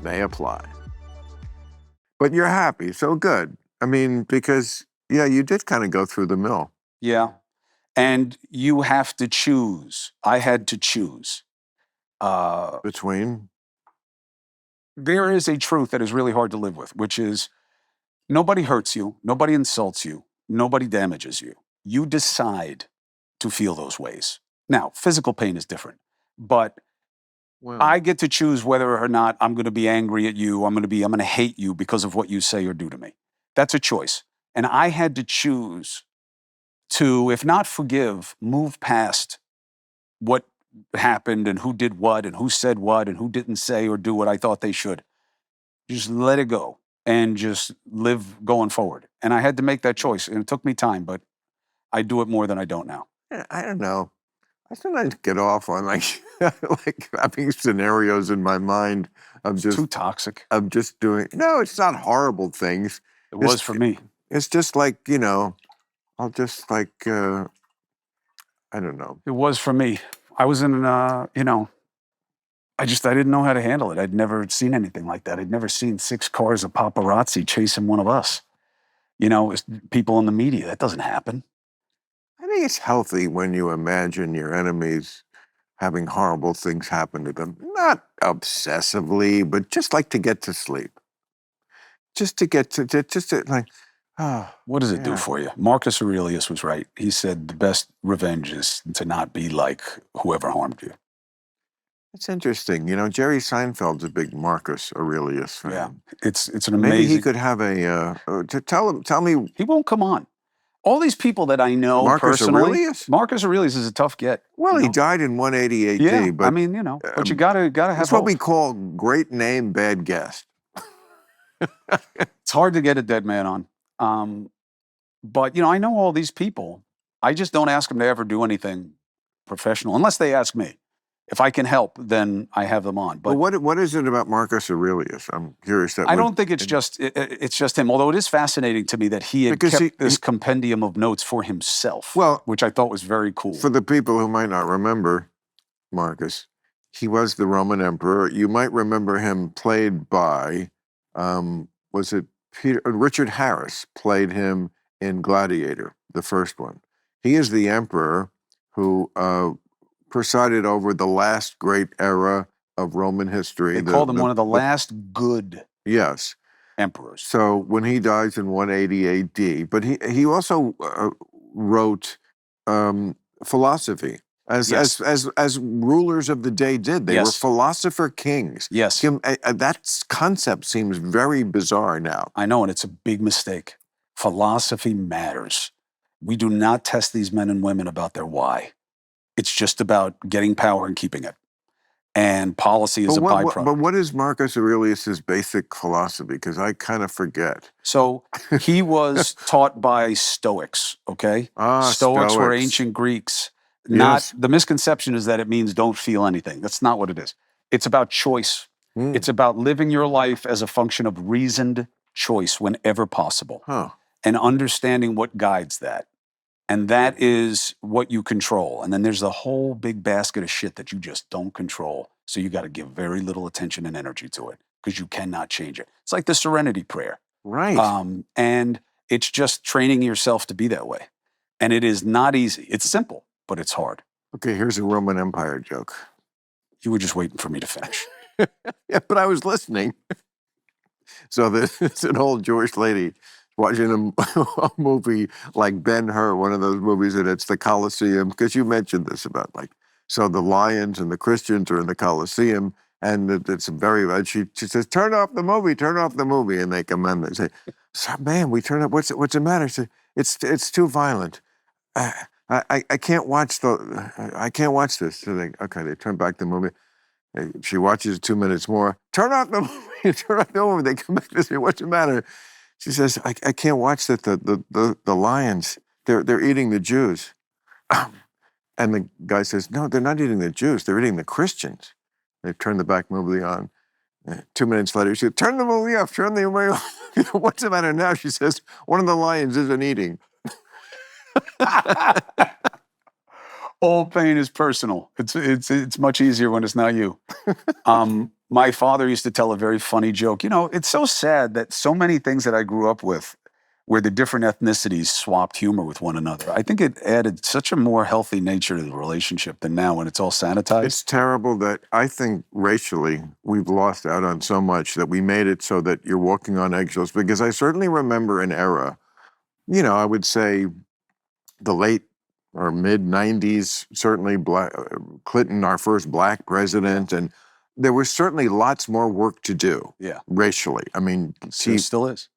may apply. But you're happy, so good. I mean, because, yeah, you did kind of go through the mill. Yeah. And you have to choose. I had to choose. Between? There is a truth that is really hard to live with, which is nobody hurts you, nobody insults you, nobody damages you. You decide to feel those ways. Now, physical pain is different, but I get to choose whether or not I'm going to be angry at you, I'm going to hate you because of what you say or do to me. That's a choice. And I had to choose to, if not forgive, move past what happened and who did what and who said what and who didn't say or do what I thought they should. Just let it go and just live going forward. And I had to make that choice. And it took me time, but I do it more than I don't now. I don't know. I sometimes get off on like having scenarios in my mind of just too toxic. Of just doing. No, it's not horrible things. It was for me. It's just like, I'll just like, I don't know. It was for me. I was in, I didn't know how to handle it. I'd never seen anything like that. I'd never seen 6 cars of paparazzi chasing one of us. People in the media. That doesn't happen. I think it's healthy when you imagine your enemies having horrible things happen to them. Not obsessively, but just like to get to sleep. Just to like, what does it do for you? Marcus Aurelius was right. He said the best revenge is to not be like whoever harmed you. It's interesting. Jerry Seinfeld's a big Marcus Aurelius fan. Yeah, it's an amazing. Maybe he could have tell me. He won't come on. All these people that I know Marcus personally. Aurelius? Marcus Aurelius is a tough get. Well, he died in 180 AD. Yeah, but but you gotta have. That's hope. What we call great name, bad guest. It's hard to get a dead man on. But I know all these people. I just don't ask them to ever do anything professional unless they ask me. If I can help, then I have them on. But But what is it about Marcus Aurelius? I'm curious. I don't think it's just him. Although it is fascinating to me that he had Because kept this compendium of notes for himself, Well, which I thought was very cool. For the people who might not remember Marcus, he was the Roman emperor. You might remember him played by, was it Richard Harris played him in Gladiator, the first one. He is the emperor who presided over the last great era of Roman history. They called him one of the last good Yes. emperors. So when he dies in 180 AD, but he also wrote philosophy as rulers of the day did. They were philosopher kings. Yes. That concept seems very bizarre now. I know, and it's a big mistake. Philosophy matters. We do not test these men and women about their why. It's just about getting power and keeping it. And policy is a byproduct. But what is Marcus Aurelius's basic philosophy? Because I kind of forget. So he was taught by Stoics, okay? Stoics were ancient Greeks. The misconception is that it means don't feel anything. That's not what it is. It's about choice. It's about living your life as a function of reasoned choice whenever possible. And understanding what guides that. And that is what you control. And then there's a whole big basket of shit that you just don't control. So you got to give very little attention and energy to it because you cannot change it. It's like the Serenity Prayer. Right. And it's just training yourself to be that way. And it is not easy. It's simple, but it's hard. Okay, here's a Roman Empire joke. You were just waiting for me to finish. Yeah, but I was listening. So there's an old Jewish lady watching a movie like Ben-Hur, one of those movies, and it's the Colosseum, because you mentioned this about so the lions and the Christians are in the Colosseum, and it's she says, turn off the movie, and they come in, they say, man, we turn up, what's the matter? She said, it's too violent. I can't watch this. So they turn back the movie. She watches 2 minutes more. Turn off the movie. They come back and say, what's the matter? She says, I can't watch that. The lions, they're eating the Jews. And the guy says, no, they're not eating the Jews. They're eating the Christians. They turn the back movie on. 2 minutes later, she said, turn the movie off. Turn the movie off. What's the matter now? She says, one of the lions isn't eating. All pain is personal. It's much easier when it's not you. My father used to tell a very funny joke. You know, it's so sad that so many things that I grew up with, where the different ethnicities swapped humor with one another, I think it added such a more healthy nature to the relationship than now when it's all sanitized. It's terrible that I think racially we've lost out on so much that we made it so that you're walking on eggshells. Because I certainly remember an era, I would say the late or mid-90s, certainly Clinton, our first black president, and there was certainly lots more work to do racially. I mean, there still is.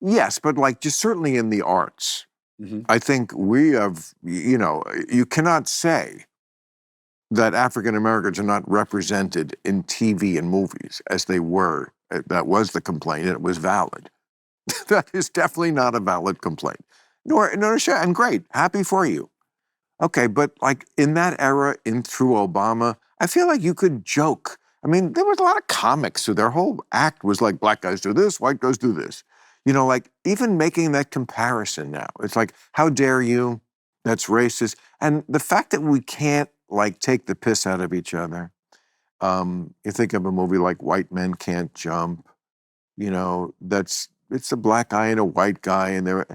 Yes, but just certainly in the arts. Mm-hmm. I think we have, you cannot say that African Americans are not represented in TV and movies as they were. That was the complaint, and it was valid. That is definitely not a valid complaint. And great, happy for you. Okay, but in that era, through Obama, I feel like you could joke. I mean, there was a lot of comics who their whole act was like, black guys do this, white guys do this. Even making that comparison now, it's like, how dare you? That's racist. And the fact that we can't take the piss out of each other. You think of a movie like White Men Can't Jump. It's a black guy and a white guy, and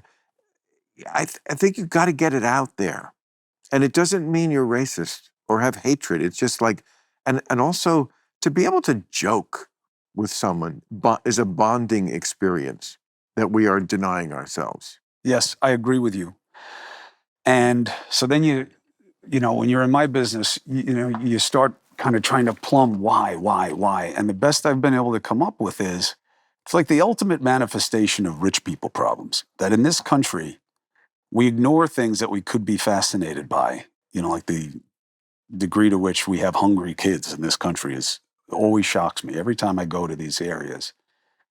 I think you've got to get it out there. And it doesn't mean you're racist or have hatred. It's just and also to be able to joke with someone is a bonding experience that we are denying ourselves. Yes, I agree with you. And so then when you're in my business, you start kind of trying to plumb why. And the best I've been able to come up with is, it's like the ultimate manifestation of rich people problems, that in this country, we ignore things that we could be fascinated by. Like the degree to which we have hungry kids in this country always shocks me every time I go to these areas.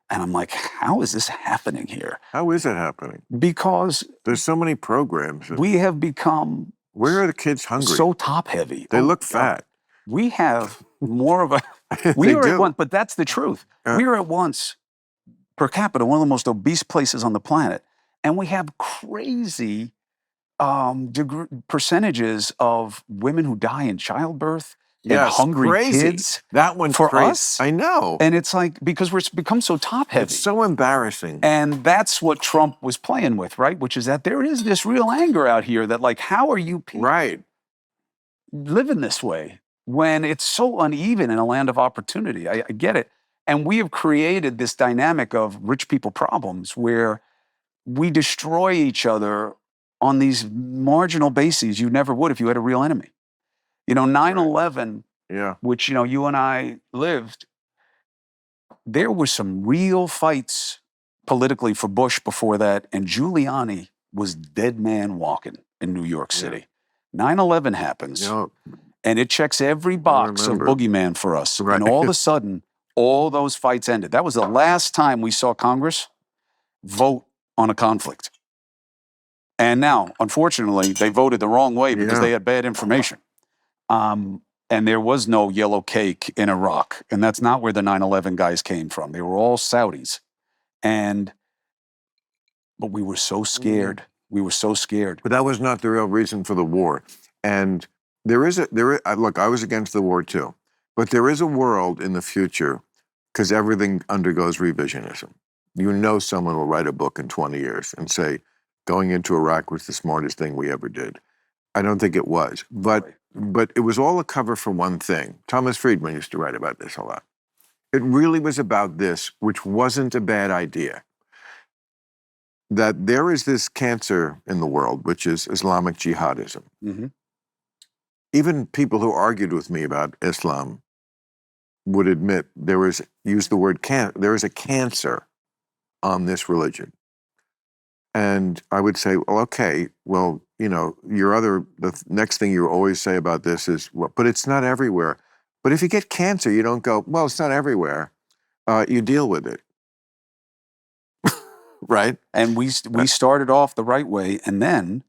And I'm like, how is this happening here? How is it happening? Because there's so many programs. We have become Where are the kids hungry? So top heavy. They look fat. we have more of a, They we are at do. once, but that's the truth. Yeah. We are at once, per capita, one of the most obese places on the planet. And we have crazy percentages of women who die in childbirth and Yes, hungry crazy. kids That one's for crazy. us. I know. And it's like, because we're become so top heavy. It's so embarrassing. And that's what Trump was playing with, right? Which is that there is this real anger out here that, like, how are you people Right. living this way when it's so uneven in a land of opportunity? I get it. And we have created this dynamic of rich people problems where we destroy each other on these marginal bases you never would if you had a real enemy. 9/11, Yeah. which, you and I lived, there were some real fights politically for Bush before that, and Giuliani was dead man walking in New York City. 9/11 happens, Yeah. and it checks every box of remember. boogeyman for us. Right. And all of a sudden, all those fights ended. That was the last time we saw Congress vote on a conflict. And now, unfortunately, they voted the wrong way because Yeah. they had bad information. And there was no yellow cake in Iraq. And that's not where the 9/11 guys came from. They were all Saudis. But we were so scared. We were so scared. But that was not the real reason for the war. And look, I was against the war too. But there is a world in the future, because everything undergoes revisionism. Someone will write a book in 20 years and say, going into Iraq was the smartest thing we ever did. I don't think it was. But it was all a cover for one thing. Thomas Friedman used to write about this a lot. It really was about this, which wasn't a bad idea. That there is this cancer in the world, which is Islamic jihadism. Mm-hmm. Even people who argued with me about Islam would admit there is a cancer on this religion. And I would say, well, okay, well, the next thing you always say about this is, well, but it's not everywhere. But if you get cancer, you don't go, well, it's not everywhere. You deal with it. Right? And we started off the right way, and then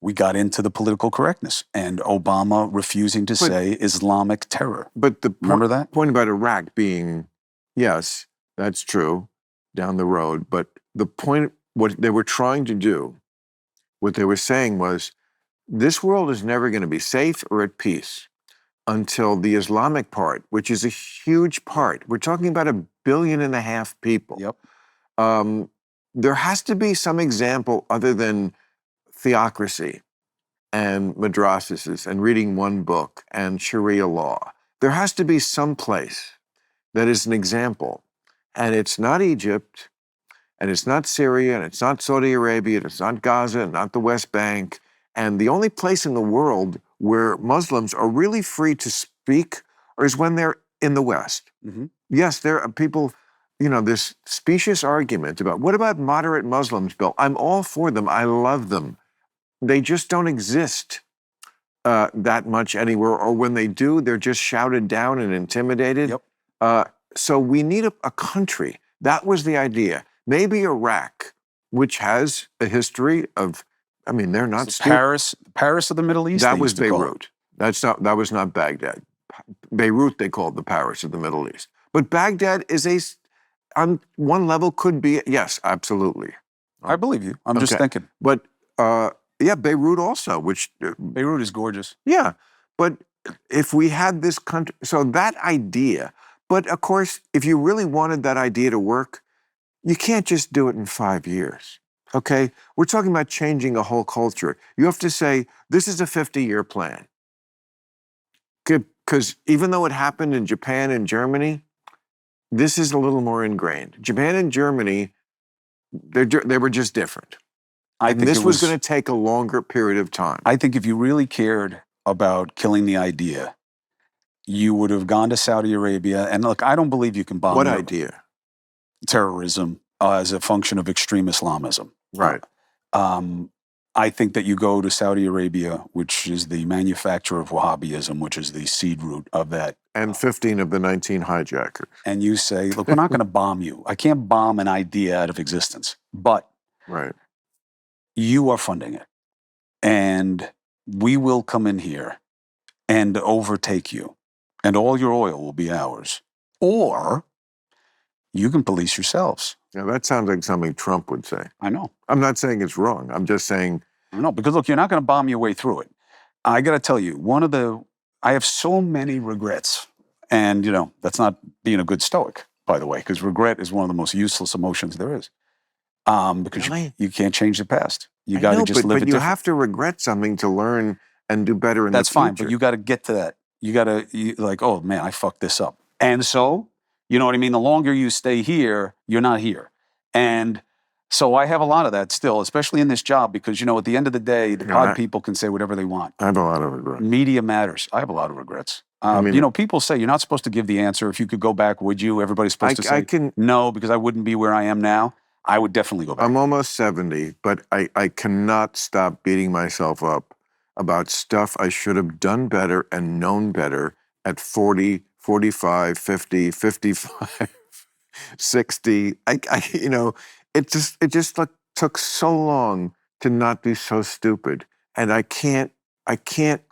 we got into the political correctness and Obama refusing to say Islamic terror. But remember that point about Iraq being, yes, that's true, down the road. But the point, what they were trying to do, what they were saying was, this world is never going to be safe or at peace until the Islamic part, which is a huge part. We're talking about 1.5 billion people. Yep. There has to be some example other than theocracy and madrasas and reading one book and Sharia law. There has to be some place that is an example. And it's not Egypt, and it's not Syria, and it's not Saudi Arabia, and it's not Gaza, and not the West Bank. And the only place in the world where Muslims are really free to speak is when they're in the West. Mm-hmm. Yes, there are people, this specious argument about, what about moderate Muslims, Bill? I'm all for them. I love them. They just don't exist that much anywhere. Or when they do, they're just shouted down and intimidated. Yep. So we need a country. That was the idea. Maybe Iraq, which has a history of, they're not Paris of the Middle East. That was Beirut. That was not Baghdad. Beirut, they called the Paris of the Middle East. But Baghdad is on one level could be, yes, absolutely. I believe you. I'm just thinking. But Beirut also, which Beirut is gorgeous. Yeah, but if we had this country, so that idea. But of course, if you really wanted that idea to work, you can't just do it in 5 years. Okay, we're talking about changing a whole culture. You have to say, this is a 50-year plan. Because even though it happened in Japan and Germany, this is a little more ingrained. Japan and Germany, they were just different. And this was going to take a longer period of time. I think if you really cared about killing the idea, you would have gone to Saudi Arabia. And look, I don't believe you can bomb What idea? Terrorism as a function of extreme Islamism. Right. I think that you go to Saudi Arabia, which is the manufacturer of Wahhabism, which is the seed root of that. And 15 of the 19 hijackers. And you say, look, we're not going to bomb you. I can't bomb an idea out of existence. But right. You are funding it. And we will come in here and overtake you. and all your oil will be ours. Or you can police yourselves. Now, that sounds like something Trump would say. I know. I'm not saying it's wrong. I'm just saying. I know, because look, you're not going to bomb your way through it. I got to tell you, I have so many regrets. And, that's not being a good Stoic, by the way, because regret is one of the most useless emotions there is. Because Really? you can't change the past. You I got to know, just live it but you different. have to regret something to learn and do better in That's the future. fine, but you got to get to that. You got to, like, oh man, I fucked this up. And so, you know what I mean? The longer you stay here, you're not here. And so I have a lot of that still, especially in this job, because, at the end of the day, the pod people can say whatever they want. I have a lot of regrets. Media matters. I have a lot of regrets. People say you're not supposed to give the answer. If you could go back, would you? Everybody's supposed to say no, because I wouldn't be where I am now. I would definitely go back. I'm almost 70, but I cannot stop beating myself up about stuff I should have done better and known better at 40, 45, 50, 55, 60. It just took so long to not be so stupid. And I can't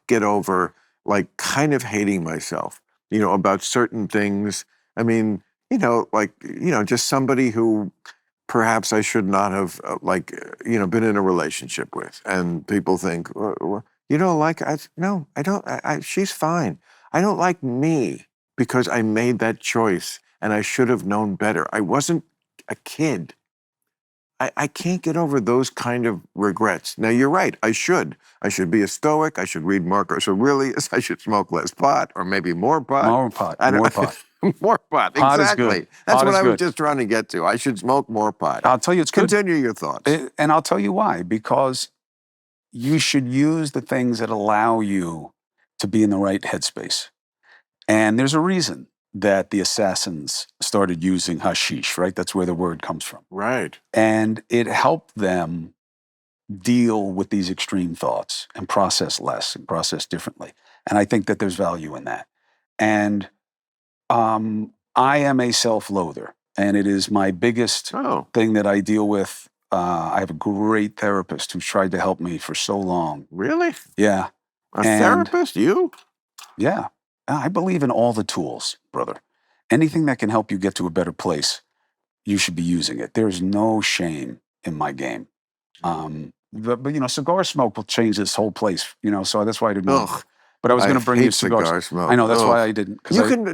get over kind of hating myself, about certain things. I mean, just somebody who perhaps I should not have, been in a relationship with. And people think, you don't like her? No, I don't. She's fine. I don't like me because I made that choice and I should have known better. I wasn't a kid. I can't get over those kind of regrets. Now, you're right. I should be a Stoic. I should read Marcus Aurelius. I should smoke less pot or maybe more pot. More pot. More pot. Pot is Exactly. good. That's Pot what is I was good. just trying to get to. I should smoke more pot. I'll tell you, it's good. Continue your thoughts. And I'll tell you why. Because you should use the things that allow you to be in the right headspace. And there's a reason that the assassins started using hashish, right? That's where the word comes from. Right. And it helped them deal with these extreme thoughts and process less and process differently. And I think that there's value in that. And I am a self-loather, and it is my biggest thing that I deal with. I have a great therapist who's tried to help me for so long. Really? Yeah. A therapist? You? Yeah. I believe in all the tools, brother. Anything that can help you get to a better place, you should be using it. There's no shame in my game. But cigar smoke will change this whole place, so that's why I didn't know. But I was going to bring you cigar smoke. I know, that's why I didn't.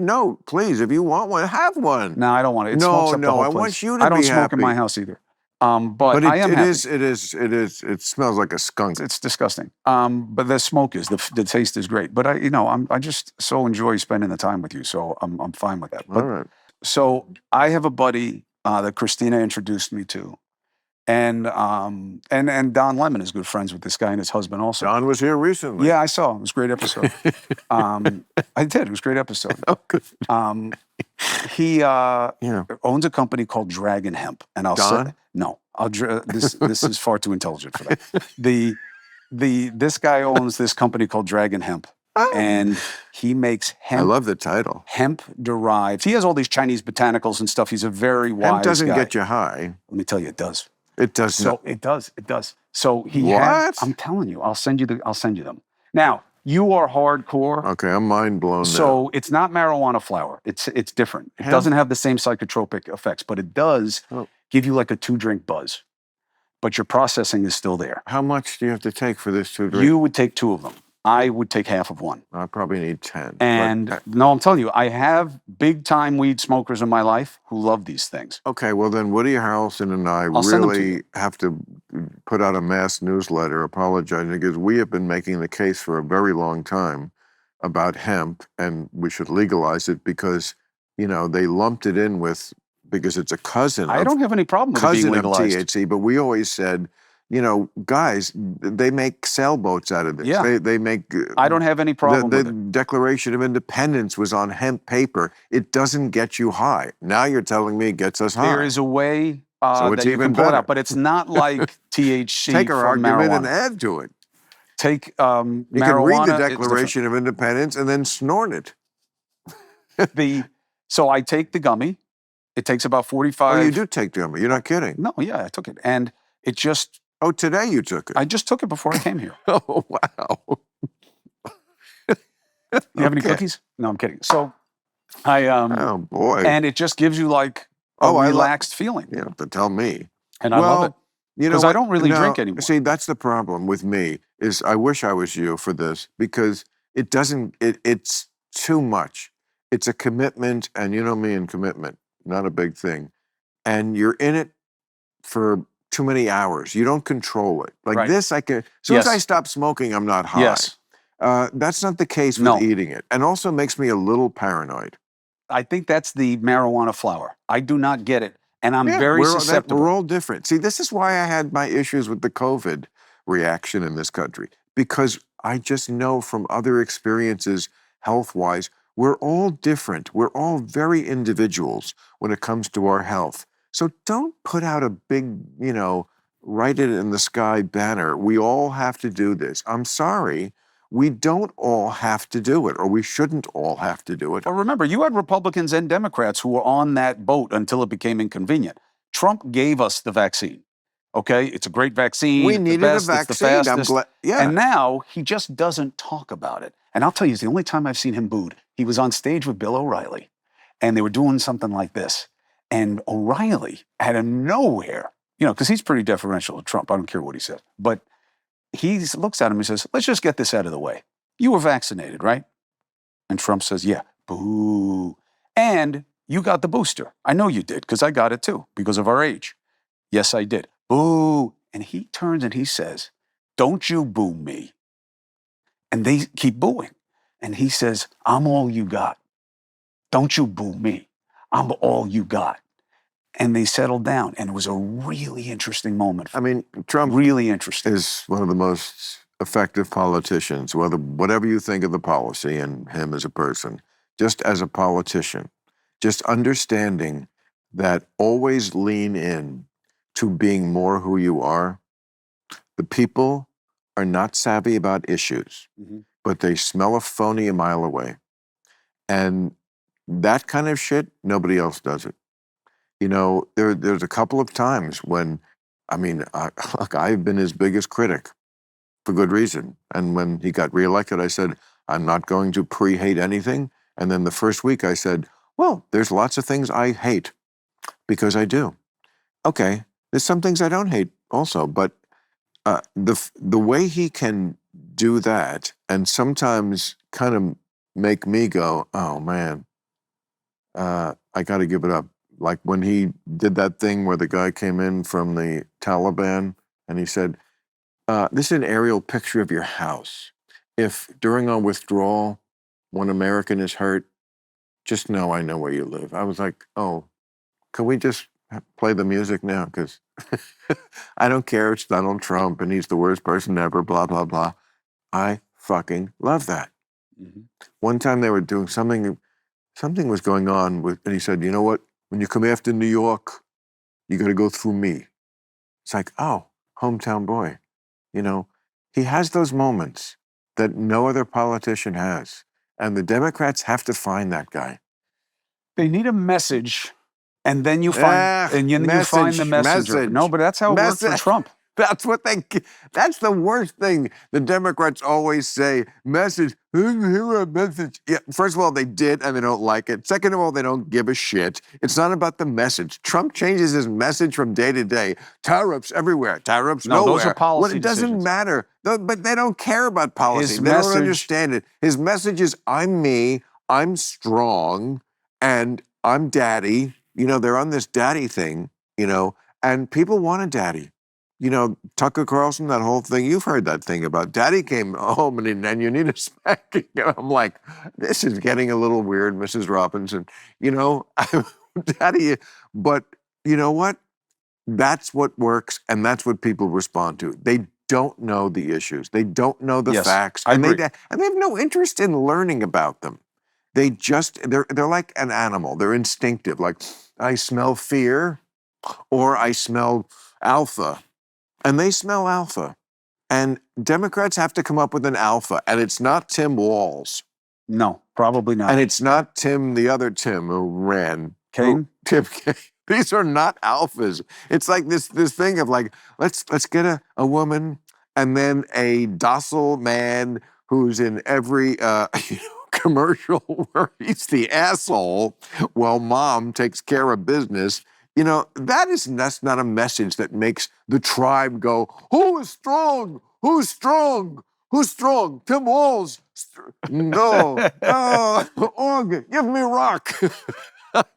No, please, if you want one, have one. No, I don't want it. It smokes up the whole place. I want you to be happy. I don't smoke in my house either. But I am happy. It smells like a skunk. It's disgusting. But the smoke is, the taste is great. But I just so enjoy spending the time with you. So I'm fine with that. But, all right. So I have a buddy that Christina introduced me to. And Don Lemon is good friends with this guy and his husband also. Don was here recently. Yeah, I saw. It was a great episode. I did. It was a great episode. Oh, good. He owns a company called Dragon Hemp, and I'll say no. This is far too intelligent for that. This guy owns this company called Dragon Hemp, and he makes hemp. I love the title. Hemp derived. He has all these Chinese botanicals and stuff. He's a very wise guy. Hemp doesn't get you high. Let me tell you, it does. It does. So it does. It does. So he What? has. I'm telling you. I'll send you them. Now you are hardcore. Okay, I'm mind blown. So it's not marijuana flower. It's different. It doesn't have the same psychotropic effects, but it does give you like a 2-drink buzz. But your processing is still there. How much do you have to take for this 2 drinks? You would take 2 of them. I would take half of one. I probably need 10. And no, I'm telling you, I have big time weed smokers in my life who love these things. Okay, well then Woody Harrelson and I really have to put out a mass newsletter apologizing because we have been making the case for a very long time about hemp and we should legalize it because, they lumped it in with, because it's a cousin. I don't have any problem with it being legalized. Cousin of THC, but we always said, guys, they make sailboats out of this. Yeah. They make... I don't have any problem with it. The Declaration of Independence was on hemp paper. It doesn't get you high. Now you're telling me it gets us high. There is a way so that you can pull it out, but it's not like THC Take our from argument marijuana. and add to it. Take you marijuana. can read the Declaration of Independence and then snort it. So I take the gummy. It takes about 45... Oh, you do take the gummy. You're not kidding. No, yeah, I took it. And it just... Oh, today you took it. I just took it before I came here. Oh, wow. You have any cookies? No, I'm kidding. So I Oh boy. and it just gives you like a Oh, relaxed feeling. You don't have to tell me. And I love it. You know Because I what? don't really No, drink anymore. See, that's the problem with me is I wish I was you for this because it doesn't, it's too much. It's a commitment, and you know me and commitment, not a big thing. And you're in it for too many hours. You don't control it. Like Right. this, I can, as soon as I Yes. stop smoking, I'm not high. Yes. That's not the case with No. eating it. And also makes me a little paranoid. I think that's the marijuana flower. I do not get it. And I'm very we're, susceptible. We're all different. See, this is why I had my issues with the COVID reaction in this country, because I just know from other experiences, health-wise, we're all different. We're all very individuals when it comes to our health. So don't put out a big, write it in the sky banner. We all have to do this. I'm sorry. We don't all have to do it, or we shouldn't all have to do it. But remember, you had Republicans and Democrats who were on that boat until it became inconvenient. Trump gave us the vaccine. Okay? It's a great vaccine. We it's needed the best, a vaccine. It's the fastest. I'm glad. Yeah. And now he just doesn't talk about it. And I'll tell you, it's the only time I've seen him booed. He was on stage with Bill O'Reilly, and they were doing something like this. And O'Reilly, out of nowhere, because he's pretty deferential to Trump. I don't care what he says. But he looks at him and says, let's just get this out of the way. You were vaccinated, right? And Trump says, yeah, boo. And you got the booster. I know you did, because I got it too, because of our age. Yes, I did. Boo. And he turns and he says, don't you boo me. And they keep booing. And he says, I'm all you got. Don't you boo me. I'm all you got. And they settled down. And it was a really interesting moment. I mean, Trump really interesting. is one of the most effective politicians, whatever you think of the policy and him as a person, just as a politician, just understanding that always lean in to being more who you are. The people are not savvy about issues, but they smell a phony a mile away. And that kind of shit, nobody else does it. There's a couple of times when, look, I've been his biggest critic for good reason. And when he got reelected, I said, I'm not going to pre-hate anything. And then the first week I said, well, there's lots of things I hate because I do. Okay, there's some things I don't hate also, but the way he can do that and sometimes kind of make me go, oh man, I got to give it up. Like when he did that thing where the guy came in from the Taliban and he said, this is an aerial picture of your house. If during our withdrawal, one American is hurt, just know I know where you live. I was like, oh, can we just play the music now? Because I don't care. It's Donald Trump and he's the worst person ever, blah, blah, blah. I fucking love that. One time they were doing something was going on and he said, you know what? When you come after New York, you got to go through me. It's like, oh, hometown boy. He has those moments that no other politician has. And the Democrats have to find that guy. They need a message, and then you find, you find the messenger. Message. No, but that's how it worked for Trump. That's the worst thing. The Democrats always say, message, hear a message. Yeah, first of all, they did, and they don't like it. Second of all, they don't give a shit. It's not about the message. Trump changes his message from day to day. Tariffs everywhere, tariffs nowhere. Those are policy It doesn't decisions. matter. But they don't care about policy. His They message- don't understand it. His message is, I'm me, I'm strong, and I'm daddy. They're on this daddy thing, and people want a daddy. Tucker Carlson, that whole thing, you've heard that thing about daddy came home and you need a spanking. And I'm like, this is getting a little weird, Mrs. Robinson. Daddy, but you know what? That's what works and that's what people respond to. They don't know the issues. They don't know the facts. I agree. They have no interest in learning about them. They're like an animal. They're instinctive. Like, I smell fear or I smell alpha. And they smell alpha. And Democrats have to come up with an alpha. And it's not Tim Walz. No, probably not. And it's not the other Tim who ran. Kane? Tim Kane. These are not alphas. It's like this thing of like, let's get a woman and then a docile man who's in every commercial where he's the asshole while mom takes care of business. You know, that's not a message that makes the tribe go, who is strong? Who's strong? Who's strong? Tim Walz. No. Oh, Org, give me rock.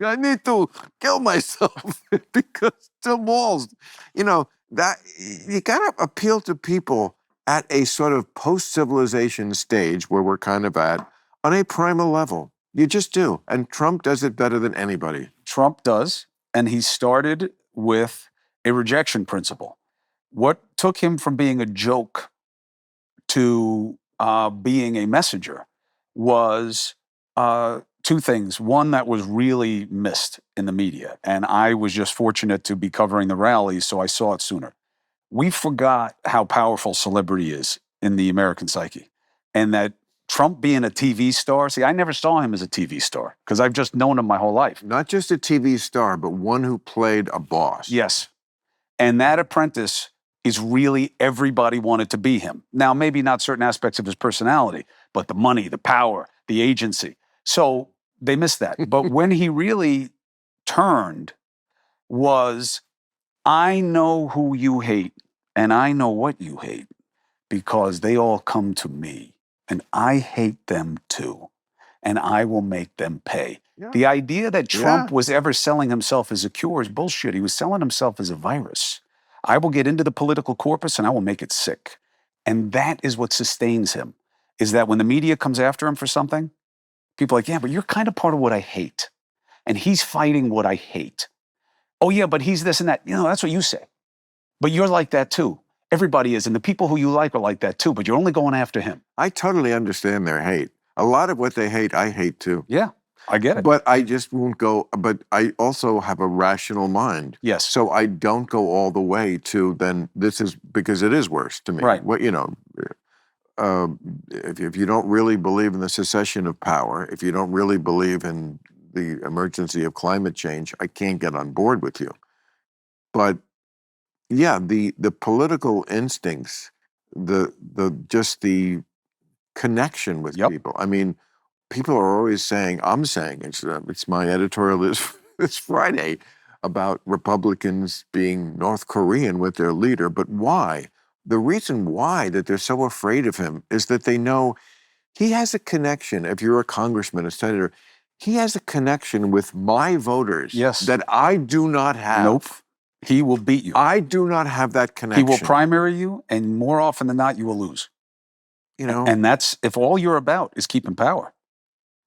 I need to kill myself because Tim Walz. You know, that you gotta appeal to people at a sort of post-civilization stage where we're kind of at on a primal level. You just do. And Trump does it better than anybody. Trump does, and he started with a rejection principle. What took him from being a joke to being a messenger was two things. One that was really missed in the media, and I was just fortunate to be covering the rallies, so I saw it sooner. We forgot how powerful celebrity is in the American psyche, and that Trump being a TV star, see, I never saw him as a TV star because I've just known him my whole life. Not just a TV star, but one who played a boss. Yes. And that apprentice is really everybody wanted to be him. Now, maybe not certain aspects of his personality, but the money, the power, the agency. So they missed that. But when he really turned was, I know who you hate and I know what you hate because they all come to me and I hate them too and I will make them pay. Yeah. The idea that Trump was ever selling himself as a cure is bullshit. He was selling himself as a virus. I will get into the political corpus and I will make it sick. And that is what sustains him, is that when the media comes after him for something, people are like, yeah, but you're kind of part of what I hate. And he's fighting what I hate. Oh yeah, but he's this and that. You know, that's what you say. But you're like that too. Everybody is. And the people who you like are like that too, but you're only going after him. I totally understand their hate. A lot of what they hate, I hate too. Yeah, I get it. But I just won't go, but I also have a rational mind. Yes. So I don't go all the way to then this is, because it is worse to me. Right. What, you know, if you don't really believe in the secession of power, if you don't really believe in the emergency of climate change, I can't get on board with you. But yeah, the political instincts, just the connection with people. I mean, people are always saying, I'm saying, it's my editorial this Friday about Republicans being North Korean with their leader, but why? The reason why that they're so afraid of him is that they know he has a connection. If you're a congressman, a senator, he has a connection with my voters that I do not have. Nope. He will beat you. I do not have that connection. He will primary you, and more often than not, you will lose. You know, and that's, if all you're about is keeping power,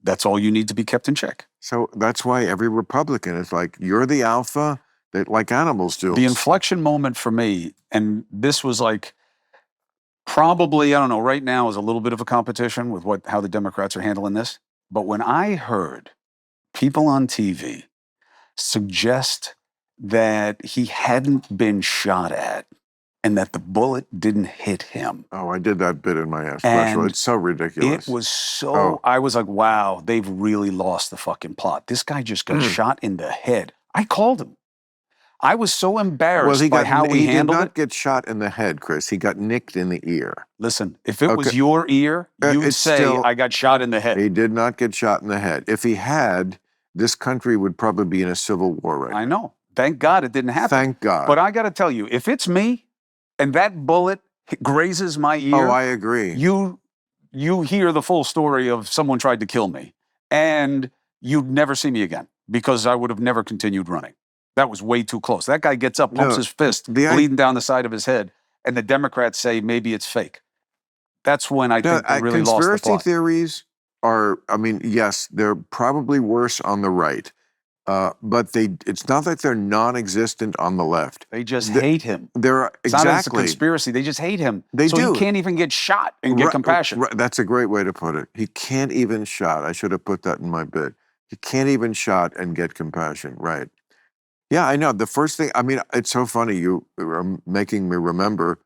that's all you need to be kept in check. So that's why every Republican is like, you're the alpha, that like animals do. The inflection moment for me, and this was like, probably, I don't know, right now is a little bit of a competition with how the Democrats are handling this. But when I heard people on TV suggest that he hadn't been shot at and that the bullet didn't hit him. Oh, I did that bit in my special. It's so ridiculous. It was so, I was like, wow, they've really lost the fucking plot. This guy just got shot in the head. I called him. I was so embarrassed by how he handled it. He did not get shot in the head, Chris. He got nicked in the ear. Listen, if it was your ear, you'd say, I got shot in the head. He did not get shot in the head. If he had, this country would probably be in a civil war right now. I know. Thank God it didn't happen. Thank God. But I got to tell you, if it's me and that bullet grazes my ear. Oh, I agree. You hear the full story of someone tried to kill me, and you'd never see me again because I would have never continued running. That was way too close. That guy gets up, pumps his fist, bleeding down the side of his head, and the Democrats say maybe it's fake. That's when I think they really lost the plot. Conspiracy theories are, I mean, yes, they're probably worse on the right. But it's not like they're non-existent on the left. They just hate him. It's not as a conspiracy. They just hate him. He can't even get shot and get compassion. That's a great way to put it. He can't even shot. I should have put that in my bid. He can't even shot and get compassion. Right. Yeah, I know. The first thing, I mean, it's so funny. You are making me remember.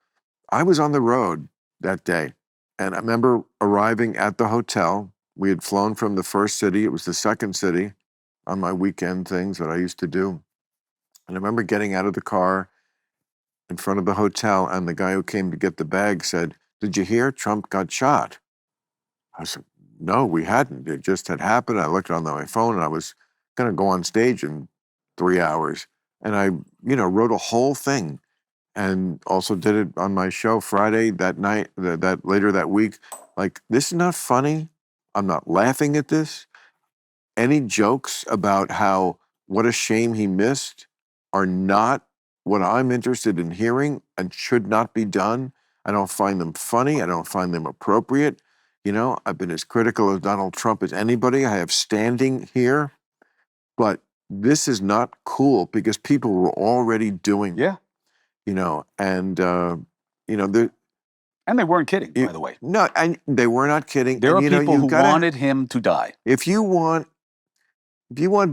I was on the road that day, and I remember arriving at the hotel. We had flown from the first city. It was the second city on my weekend things that I used to do. And I remember getting out of the car in front of the hotel, and the guy who came to get the bag said, "Did you hear Trump got shot?" I said, No, we hadn't. It just had happened. I looked on my phone and I was going to go on stage in 3 hours. And I, wrote a whole thing and also did it on my show Friday that night, that later that week. Like, this is not funny. I'm not laughing at this. Any jokes about what a shame he missed are not what I'm interested in hearing and should not be done. I don't find them funny. I don't find them appropriate. I've been as critical of Donald Trump as anybody. I have standing here. But this is not cool because people were already doing it, and, And they weren't kidding, by the way. no, and they were not kidding. There and, are people who wanted him to die. If you want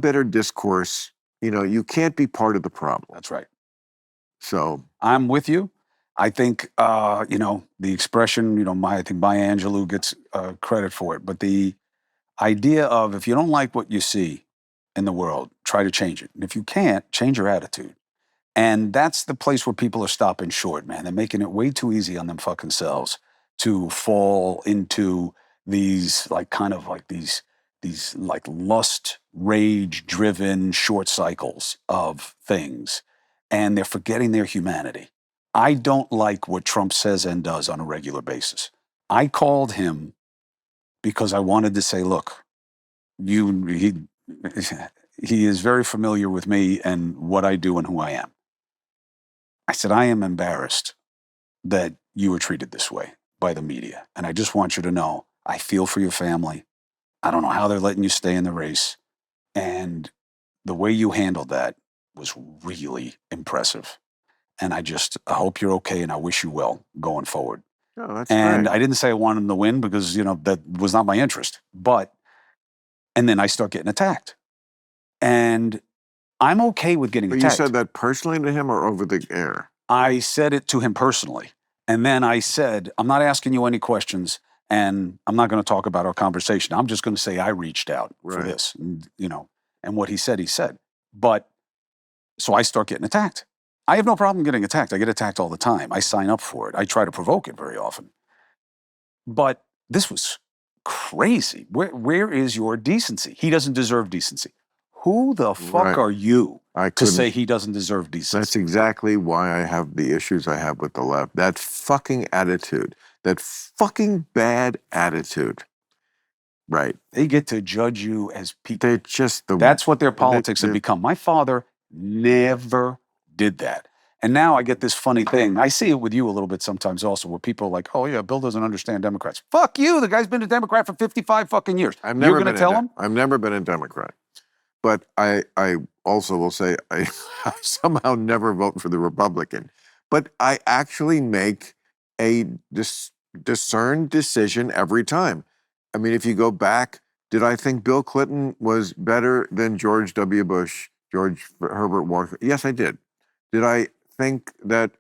better discourse, you can't be part of the problem. That's right. So I'm with you. I think, the expression, I think Maya Angelou gets credit for it. But the idea of if you don't like what you see in the world, try to change it. And if you can't, change your attitude. And that's the place where people are stopping short, man. They're making it way too easy on them fucking selves to fall into these these lust, rage driven short cycles of things. And they're forgetting their humanity. I don't like what Trump says and does on a regular basis. I called him because I wanted to say, look, he is very familiar with me and what I do and who I am. I said, I am embarrassed that you were treated this way by the media. And I just want you to know, I feel for your family. I don't know how they're letting you stay in the race. And the way you handled that was really impressive. And I hope you're okay and I wish you well going forward. Oh, that's and great. I didn't say I wanted him to win because, that was not my interest. And then I start getting attacked. And I'm okay with getting attacked. You said that personally to him or over the air? I said it to him personally. And then I said, I'm not asking you any questions and I'm not going to talk about our conversation. I'm just going to say I reached out for this, and what he said. But so I start getting attacked. I have no problem getting attacked. I get attacked all the time. I sign up for it. I try to provoke it very often. But this was crazy. Where is your decency? He doesn't deserve decency. Who the fuck are you to say he doesn't deserve decency? That's exactly why I have the issues I have with the left. That fucking attitude. That fucking bad attitude. Right. They get to judge you as people. They're just That's what their politics have become. My father never did that. And now I get this funny thing. I see it with you a little bit sometimes also, where people are like, oh yeah, Bill doesn't understand Democrats. Fuck you. The guy's been a Democrat for 55 fucking years. You're going to tell him? I've never been a Democrat. But I also will say I somehow never vote for the Republican. But I actually make a discerned decision every time. I mean, if you go back, did I think Bill Clinton was better than George W. Bush, George Herbert Walker? Yes, I did. Did I think that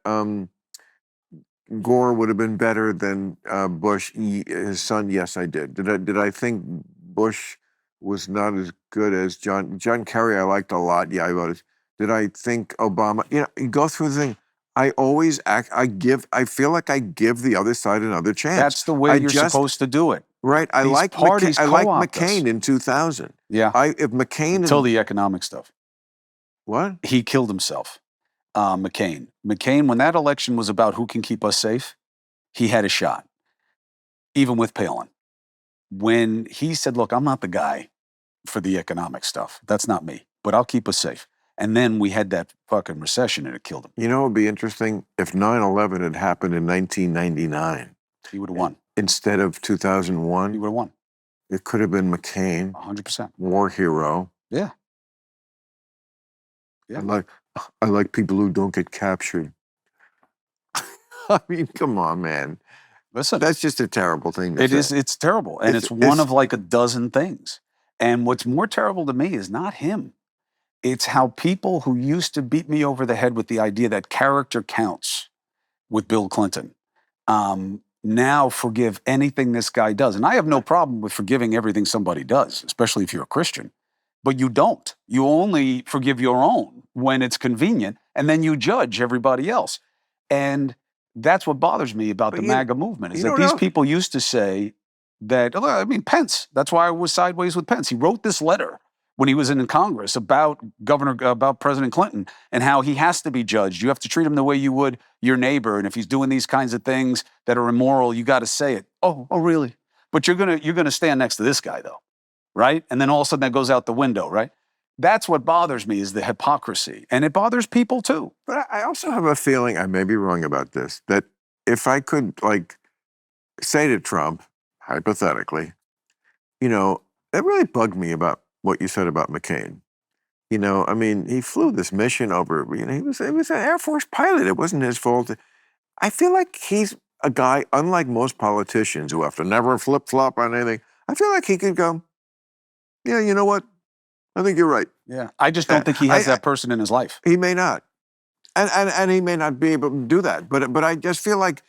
Gore would have been better than Bush, his son? Yes, I did. Did I think Bush was not as good as John Kerry? I liked a lot. Yeah, I voted. Did I think Obama? You go through the thing. I always I feel like I give the other side another chance. That's the way you're supposed to do it. Right. I like McCain in 2000. Yeah. If McCain until the economic stuff. What? He killed himself. McCain, when that election was about who can keep us safe, he had a shot, even with Palin. When he said, look, I'm not the guy for the economic stuff. That's not me, but I'll keep us safe. And then we had that fucking recession and it killed him. You know, it would be interesting if 9/11 had happened in 1999. He would have won. Instead of 2001. He would have won. It could have been McCain. 100%. War hero. Yeah. Yeah. I like people who don't get captured. I mean, come on, man. Listen. That's just a terrible thing to say. It's terrible. And it's one of like a dozen things. And what's more terrible to me is not him. It's how people who used to beat me over the head with the idea that character counts with Bill Clinton now forgive anything this guy does. And I have no problem with forgiving everything somebody does, especially if you're a Christian. But you don't. You only forgive your own when it's convenient, and then you judge everybody else. And that's what bothers me about the MAGA movement, is that these people used to say, that, I mean, Pence, that's why I was sideways with Pence. He wrote this letter when he was in Congress about about President Clinton and how he has to be judged. You have to treat him the way you would your neighbor. And if he's doing these kinds of things that are immoral, you got to say it. Oh, really? But you're gonna stand next to this guy though, right? And then all of a sudden that goes out the window, right? That's what bothers me is the hypocrisy. And it bothers people too. But I also have a feeling, I may be wrong about this, that if I could say to Trump, hypothetically, that really bugged me about what you said about McCain. I mean, he flew this mission over, he was an Air Force pilot. It wasn't his fault. I feel like he's a guy, unlike most politicians who have to never flip-flop on anything. I feel like he could go, yeah, you know what? I think you're right. Yeah. I just don't think he has that person in his life. He may not. And he may not be able to do that. But I just feel like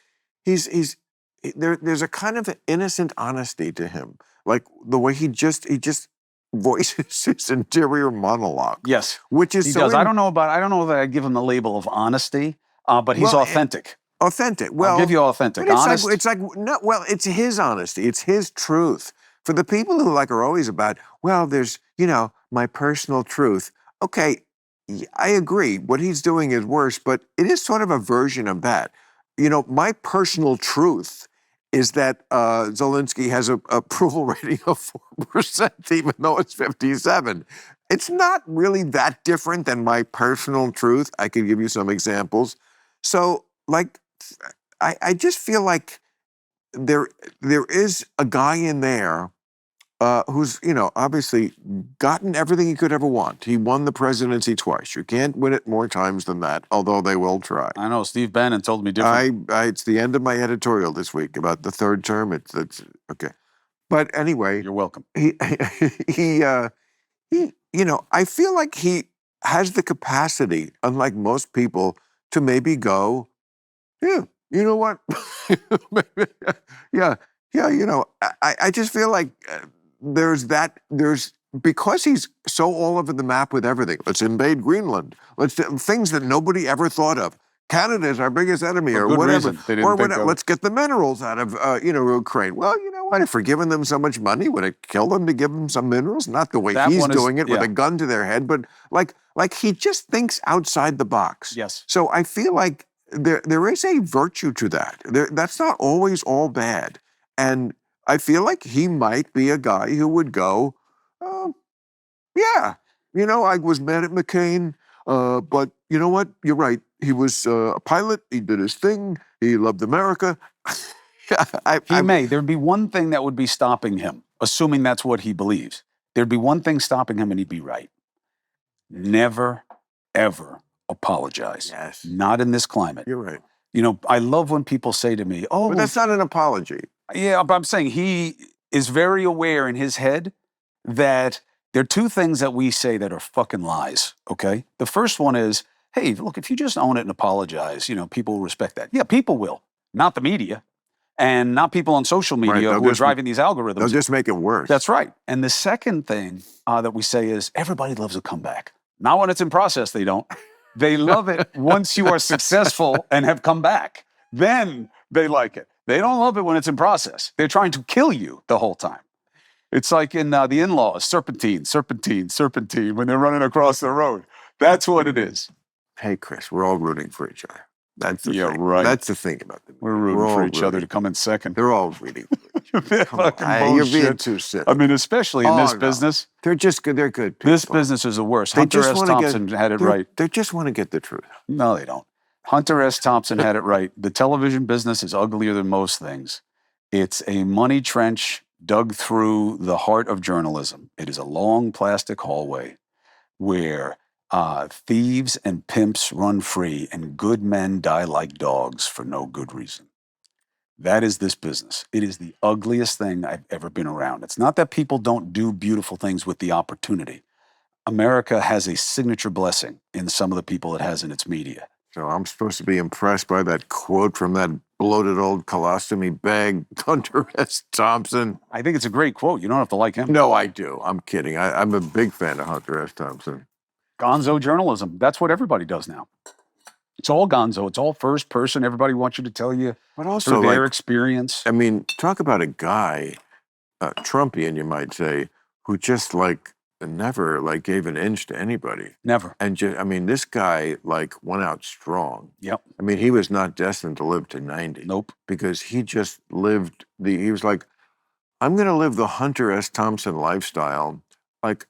there's a kind of innocent honesty to him. Like the way he just voices his interior monologue. Yes. Which is he so does. I don't know that I give him the label of honesty, but he's authentic. Authentic. Well, I'll give you authentic. Honest. It's his honesty. It's his truth. For the people who are always about, well, there's, my personal truth. Okay, I agree. What he's doing is worse, but it is sort of a version of that. My personal truth is that Zelensky has an approval rating of 4%, even though it's 57. It's not really that different than my personal truth. I could give you some examples. So, I just feel like there is a guy in there who's, obviously gotten everything he could ever want. He won the presidency twice. You can't win it more times than that, although they will try. I know. Steve Bannon told me different. It's the end of my editorial this week about the third term. It's okay. But anyway. You're welcome. I feel like he has the capacity, unlike most people, to maybe go, yeah, you know what? yeah, I just feel like there's because he's so all over the map with everything. Let's invade Greenland. Let's do things that nobody ever thought of. Canada is our biggest enemy, or whatever. Or whatever. Let's get the minerals out of Ukraine. Well, you know what? If we're giving them so much money, would it kill them to give them some minerals? Not the way he's doing it with a gun to their head, but like he just thinks outside the box. Yes. So I feel like there is a virtue to that. That's not always all bad, and I feel like he might be a guy who would go, yeah, I was mad at McCain, but you know what? You're right. He was a pilot. He did his thing. He loved America. There'd be one thing that would be stopping him, assuming that's what he believes. There'd be one thing stopping him and he'd be right. Never, ever apologize. Yes. Not in this climate. You're right. I love when people say to me, but that's not an apology. Yeah, but I'm saying he is very aware in his head that there are two things that we say that are fucking lies, okay? The first one is, hey, look, if you just own it and apologize, people will respect that. Yeah, people will. Not the media. And not people on social media who are driving these algorithms. They'll just make it worse. That's right. And the second thing that we say is everybody loves a comeback. Not when it's in process, they don't. They love it once you are successful and have come back. Then they like it. They don't love it when it's in process. They're trying to kill you the whole time. It's like in The In-Laws, serpentine, when they're running across the road. That's what it is. Hey, Chris, we're all rooting for each other. That's the thing. Right. That's the thing about them. We're rooting for each other to come in second. They're all rooting for each other. You're being too silly. I mean, especially in this business. They're just good. They're good people. This business is the worst. Hunter S. Thompson had it right. They just want to get the truth. No, they don't. Hunter S. Thompson had it right. The television business is uglier than most things. It's a money trench dug through the heart of journalism. It is a long plastic hallway where thieves and pimps run free and good men die like dogs for no good reason. That is this business. It is the ugliest thing I've ever been around. It's not that people don't do beautiful things with the opportunity. America has a signature blessing in some of the people it has in its media. So I'm supposed to be impressed by that quote from that bloated old colostomy bag, Hunter S. Thompson. I think it's a great quote. You don't have to like him. No, I do. I'm kidding. I'm a big fan of Hunter S. Thompson. Gonzo journalism. That's what everybody does now. It's all gonzo. It's all first person. Everybody wants you to tell you but also through their experience. I mean, talk about a guy Trumpian, you might say, who just like never like gave an inch to anybody. Never. And just, I mean, this guy like went out strong. Yep. I mean, he was not destined to live to 90. Nope. Because he just lived he was like, I'm going to live the Hunter S. Thompson lifestyle. Like,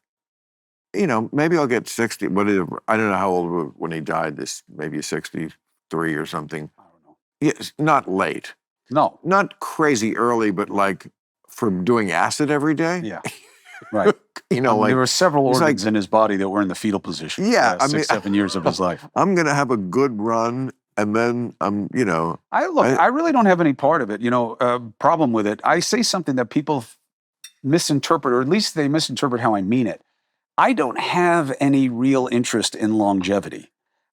you know, maybe I'll get 60. I don't know how old when he died. This maybe 63 or something. I don't know. Yes, not late. No. Not crazy early, but like from doing acid every day. Yeah. Right. You know, like there were several it's organs like- in his body that were in the fetal position. Yeah, I 7 years of his life. I'm going to have a good run, and then I'm, you know. I really don't have any part of it. You know, problem with it. I say something that people misinterpret, or at least they misinterpret how I mean it. I don't have any real interest in longevity.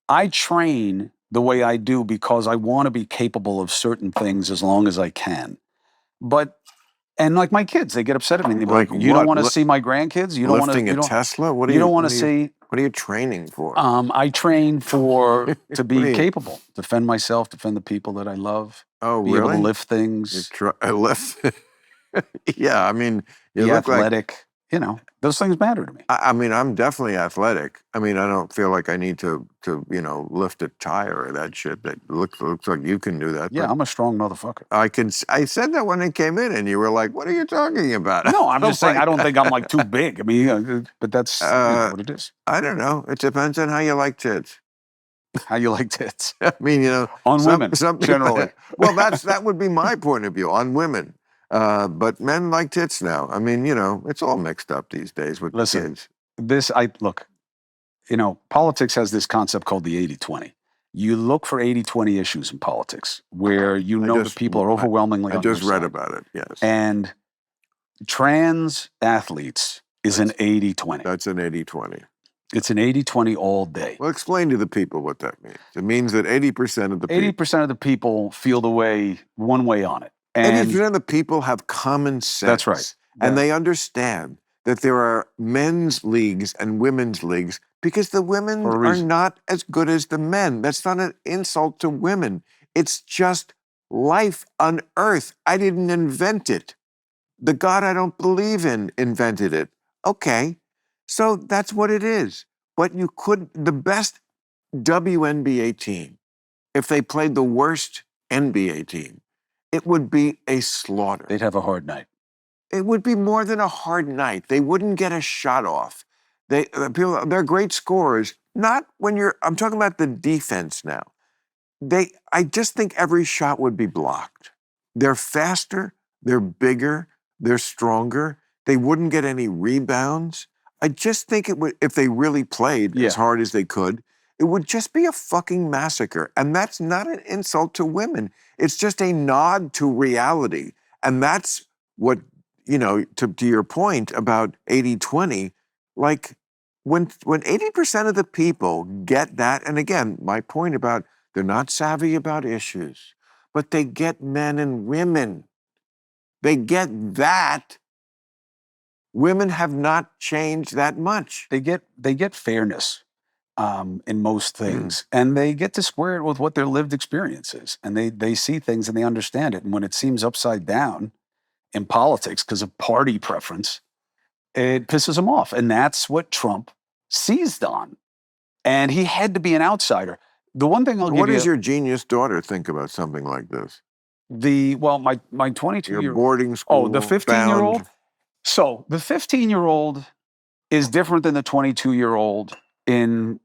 I train the way I do because I want to be capable of certain things as long as I can. And like my kids, they get upset at me. They're like, you don't want to see my grandkids? You don't want to lifting a Tesla? What do you don't want to see? What are you training for? I train to be What do you- capable, defend myself, defend the people that I love, Oh, be really? able to lift things, I lift. Yeah, I mean, you be look like. athletic. You know, those things matter to me. I mean, I'm definitely athletic. I mean, I don't feel like I need to you know, lift a tire or that shit. That looks like you can do that. Yeah, but I'm a strong motherfucker. I said that when I came in, and you were like, "What are you talking about?" No, I'm just saying like, I don't think I'm like too big. I mean, but that's what it is. I don't know. It depends on how you like tits. How you like tits I mean, you know, on women people- generally. Well, that would be my point of view on women. But men like tits now. I mean, you know, it's all mixed up these days with Listen, kids. Look, you know, politics has this concept called the 80-20. You look for 80-20 issues in politics where you know the people are overwhelmingly I on your just read side. about it. Yes, And trans athletes is an 80-20. that's an 80-20. It's an 80-20 all day. Well, explain to the people what that means. It means that 80% of the people, 80% of the people feel one way on it. And 80% of the people have common sense. That's right. And Yeah. they understand that there are men's leagues and women's leagues because the women For a are reason. not as good as the men. That's not an insult to women. It's just life on earth. I didn't invent it. The God I don't believe in invented it. Okay. So that's what it is. But the best WNBA team, if they played the worst NBA team, it would be a slaughter. they'd have a hard night. It would be more than a hard night. They wouldn't get a shot off. They're great scorers. Not when I'm talking about the defense now. I just think every shot would be blocked. They're faster, they're bigger, they're stronger. They wouldn't get any rebounds. I just think it would, if they really played as hard as they could, it would just be a fucking massacre. And that's not an insult to women. It's just a nod to reality. And that's what, you know, to your point about 80-20, like when 80% of the people get that, and again, my point about they're not savvy about issues, but they get men and women. They get that. Women have not changed that much. They get fairness in most things, and they get to square it with what their lived experience is, and they see things and they understand it. And when it seems upside down in politics because of party preference, it pisses them off, and that's what Trump seized on. And he had to be an outsider. The one thing I'll give you... What does your genius daughter think about something like this? my 22-year-old... Your boarding school. Oh, the 15-year-old? bound. So the 15-year-old is different than the 22-year-old in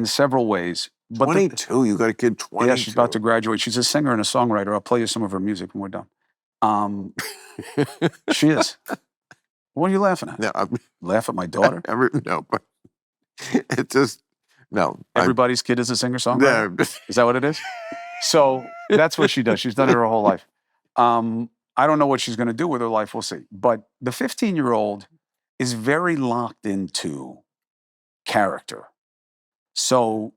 several ways. But 22? You got a kid 22? Yeah, she's about to graduate. She's a singer and a songwriter. I'll play you some of her music when we're done. She is. What are you laughing at? No, Laugh at my daughter? no, but it's just, no. Everybody's kid is a singer-songwriter? Is that what it is? So that's what she does. She's done it her whole life. I don't know what she's going to do with her life. We'll see. But the 15-year-old is very locked into character. So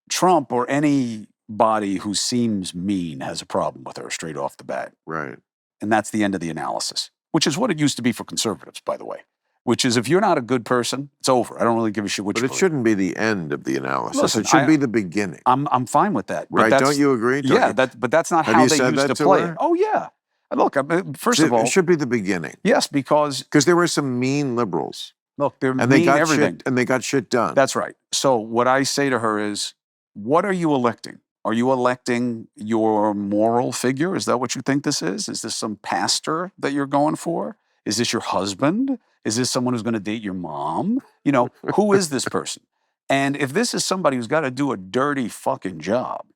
Trump or anybody who seems mean has a problem with her straight off the bat. Right. And that's the end of the analysis, which is what it used to be for conservatives, by the way, which is if you're not a good person, it's over. I don't really give a shit what you But it believe. shouldn't be the end of the analysis. Listen, it should be the beginning. I'm fine with that. But Right? that's- Don't you agree? Yeah, but that's not Have how you they said used that to to play her? it. Oh, yeah. Look, I mean, first of all, it should be the beginning. yes, because Because there were some mean liberals. look, they're And they mean got everything. shit, and they got shit done. That's right. So what I say to her is, what are you electing? Are you electing your moral figure? Is that what you think this is? Is this some pastor that you're going for? Is this your husband? Is this someone who's going to date your mom? You know, who is this person? And if this is somebody who's got to do a dirty fucking job,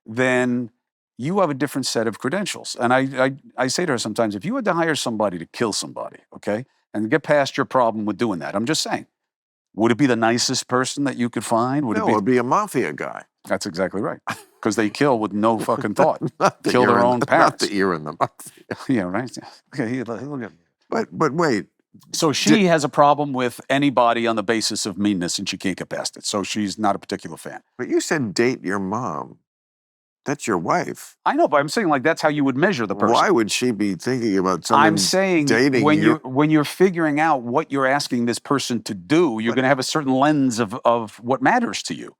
then you have a different set of credentials. And I say to her sometimes, if you had to hire somebody to kill somebody, okay, and get past your problem with doing that, I'm just saying, would it be the nicest person that you could find? Would No, it'd be a mafia guy. That's exactly right. Because they kill with no fucking thought. Not that Kill you're their in own the- parents. Not that you're in the mafia. Yeah, right? Okay, look at. But wait, So she has a problem with anybody on the basis of meanness, and she can't get past it. So she's not a particular fan. but you said date your mom. That's your wife. I know, but I'm saying like that's how you would measure the person. Why would she be thinking about someone I'm saying dating when you? you're figuring out what you're asking this person to do, you're going to have a certain lens of what matters to you.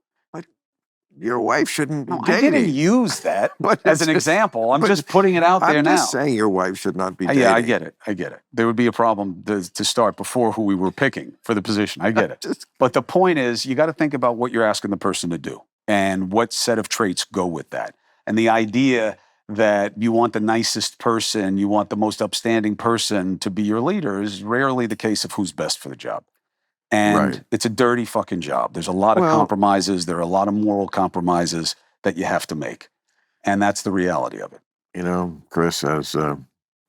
Your wife shouldn't be No, I dating. didn't use that But as an it's- example. I'm but just putting it out there I'm now. just saying your wife should not be dating. Yeah, I get it. I get it. There would be a problem to start before who we were picking for the position. I get it. Just- But the point is, you got to think about what you're asking the person to do and what set of traits go with that. And the idea that you want the nicest person, you want the most upstanding person to be your leader is rarely the case of who's best for the job. And Right. it's a dirty fucking job. There's a lot of Well- compromises. There are a lot of moral compromises that you have to make. And that's the reality of it. You know, Chris, as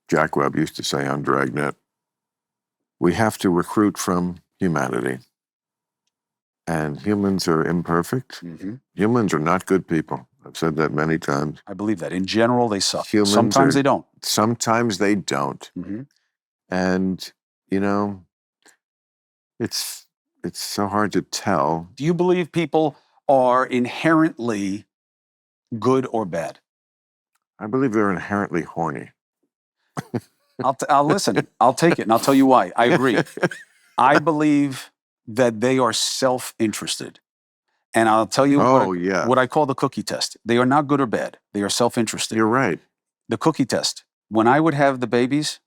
Jack Webb used to say on Dragnet, we have to recruit from humanity. And humans are imperfect. Humans are not good people. I've said that many times. I believe that. In general, they suck. Humans Sometimes are- they don't. Sometimes they don't. Mhm. And, you know, it's so hard to tell. Do you believe people are inherently good or bad? I believe they're inherently horny. I'll listen. I'll take it, and I'll tell you why. I agree. I believe that they are self-interested, and I'll tell you yeah. what I call the cookie test. They are not good or bad. They are self-interested. You're right. The cookie test. When I would have the babies,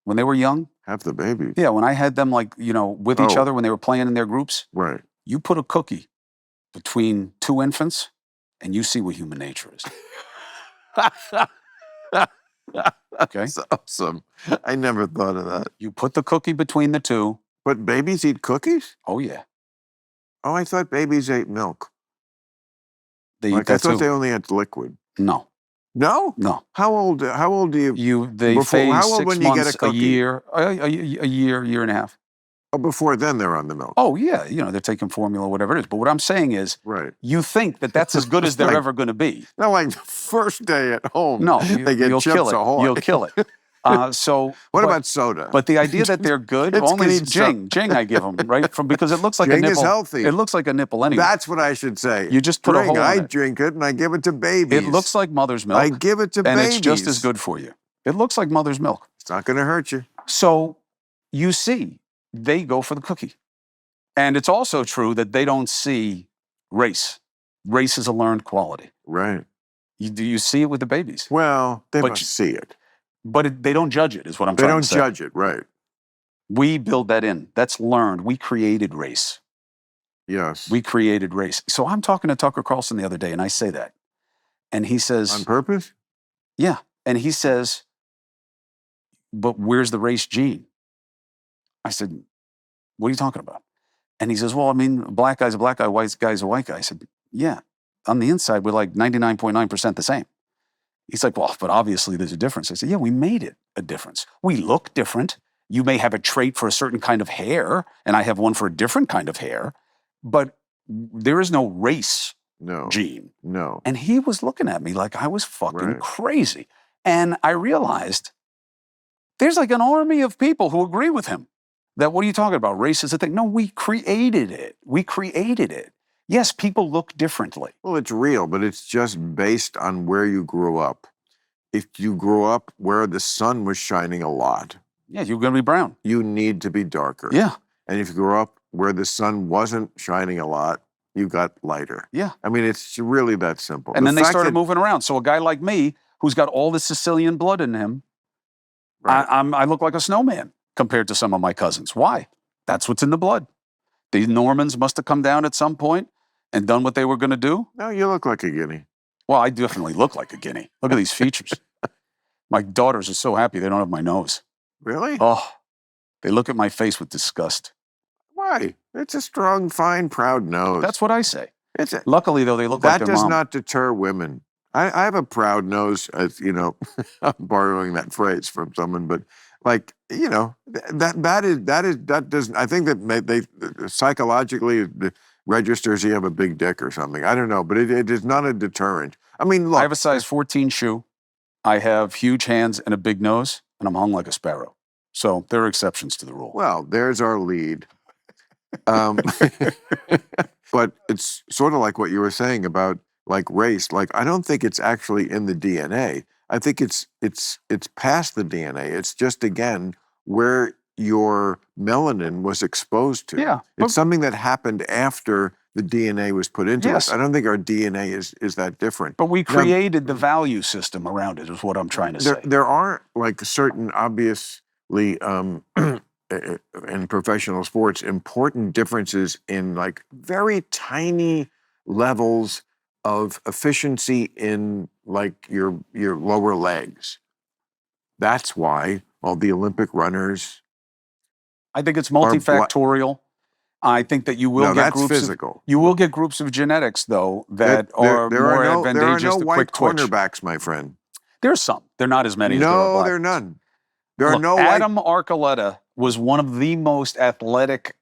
when they were young, Have the baby. yeah, when I had them like with each Oh. other when they were playing in their groups, Right. you put a cookie between two infants, and you see what human nature is. Okay. That's awesome. I never thought of that. You put the cookie between the two. But babies eat cookies? Oh yeah, Oh, I thought babies ate milk. they eat Like I that thought too. they only had liquid. No, No? no. How old do you They Before- phase how old 6 when you get a months, a cookie? year, a year and a half. Oh, before then they're on the milk. Oh yeah, they're taking formula, whatever it is. But what I'm saying is, Right. you think that that's as good as they're Like- ever going to be. Not like the first day at home. No, they get you'll Chips kill it. Ahoy. You'll kill it. So What but- about soda? But the idea that they're good, Kids only can is eat so- Jing I give them, right? Because it looks like a Jing is nipple. healthy. It looks like a nipple anyway. That's what I should say. You just put a hole in I it. drink it and I give it to babies. It looks like mother's milk, I give it to and babies. it's just as good for you. It looks like mother's milk. It's not going to hurt you. So you see, they go for the cookie. And it's also true that they don't see race. Race is a learned quality. Right. You see it with the babies. Well, they But must you- see it. But they don't judge it, is what I'm They trying don't to say. judge it. Right. We build that in. That's learned. We created race. Yes. We created race. So I'm talking to Tucker Carlson the other day, and I say that. And he says, On purpose? yeah. And he says, but where's the race gene? I said, what are you talking about? And he says, well, I mean, black guy's a black guy, white guy's a white guy. I said, yeah. On the inside, we're like 99.9% the same. He's like, well, but obviously there's a difference. I said, yeah, we made it a difference. We look different. You may have a trait for a certain kind of hair, and I have one for a different kind of hair, but there is no race No. gene. No. And he was looking at me like I was fucking Right. crazy. And I realized there's like an army of people who agree with him that what are you talking about? Race is a thing. No, we created it. We created it. Yes, people look differently. Well, it's real, but it's just based on where you grew up. If you grew up where the sun was shining a lot, Yeah, you're going to be brown. you need to be darker. Yeah, And if you grew up where the sun wasn't shining a lot, you got lighter. yeah. I mean, it's really that simple. And The then they fact started that- moving around. So a guy like me, who's got all the Sicilian blood in him, Right. I look like a snowman compared to some of my cousins. Why? That's what's in the blood. The Normans must have come down at some point and done what they were going to do. No, you look like a guinea. Well, I definitely look like a guinea. Look at these features. My daughters are so happy they don't have my nose. Really? Oh, they look at my face with disgust. Why? It's a strong, fine, proud nose. That's what I say. It's a, Luckily, though, they look like that their does mom. not deter women. I have a proud nose, as you know. I'm borrowing that phrase from someone, but like you know, that doesn't. I think that they psychologically it registers you have a big dick or something. I don't know, but it is not a deterrent. I mean, look, I have a size 14 shoe. I have huge hands and a big nose, and I'm hung like a sparrow. So there are exceptions to the rule. well, there's our lead. Um, but it's sort of like what you were saying about like race. Like I don't think it's actually in the DNA. I think it's past the DNA. It's just again where your melanin was exposed to. Yeah, It's something that happened after the DNA was put into Yes. us. I don't think our DNA is that different. But we Now, created the value system around it, is what I'm trying to say. there are like certain obviously in professional sports important differences in like very tiny levels of efficiency in like your lower legs. That's why all the Olympic runners I think it's are multifactorial. I think that you will no, get that's groups. physical. You will get groups of genetics, though, that are more advantageous there are no to white quick twitch. cornerbacks, my friend. There's some. They're not as many as there are No, black. there are none. There are Look, no Adam Archuleta was one of the most athletic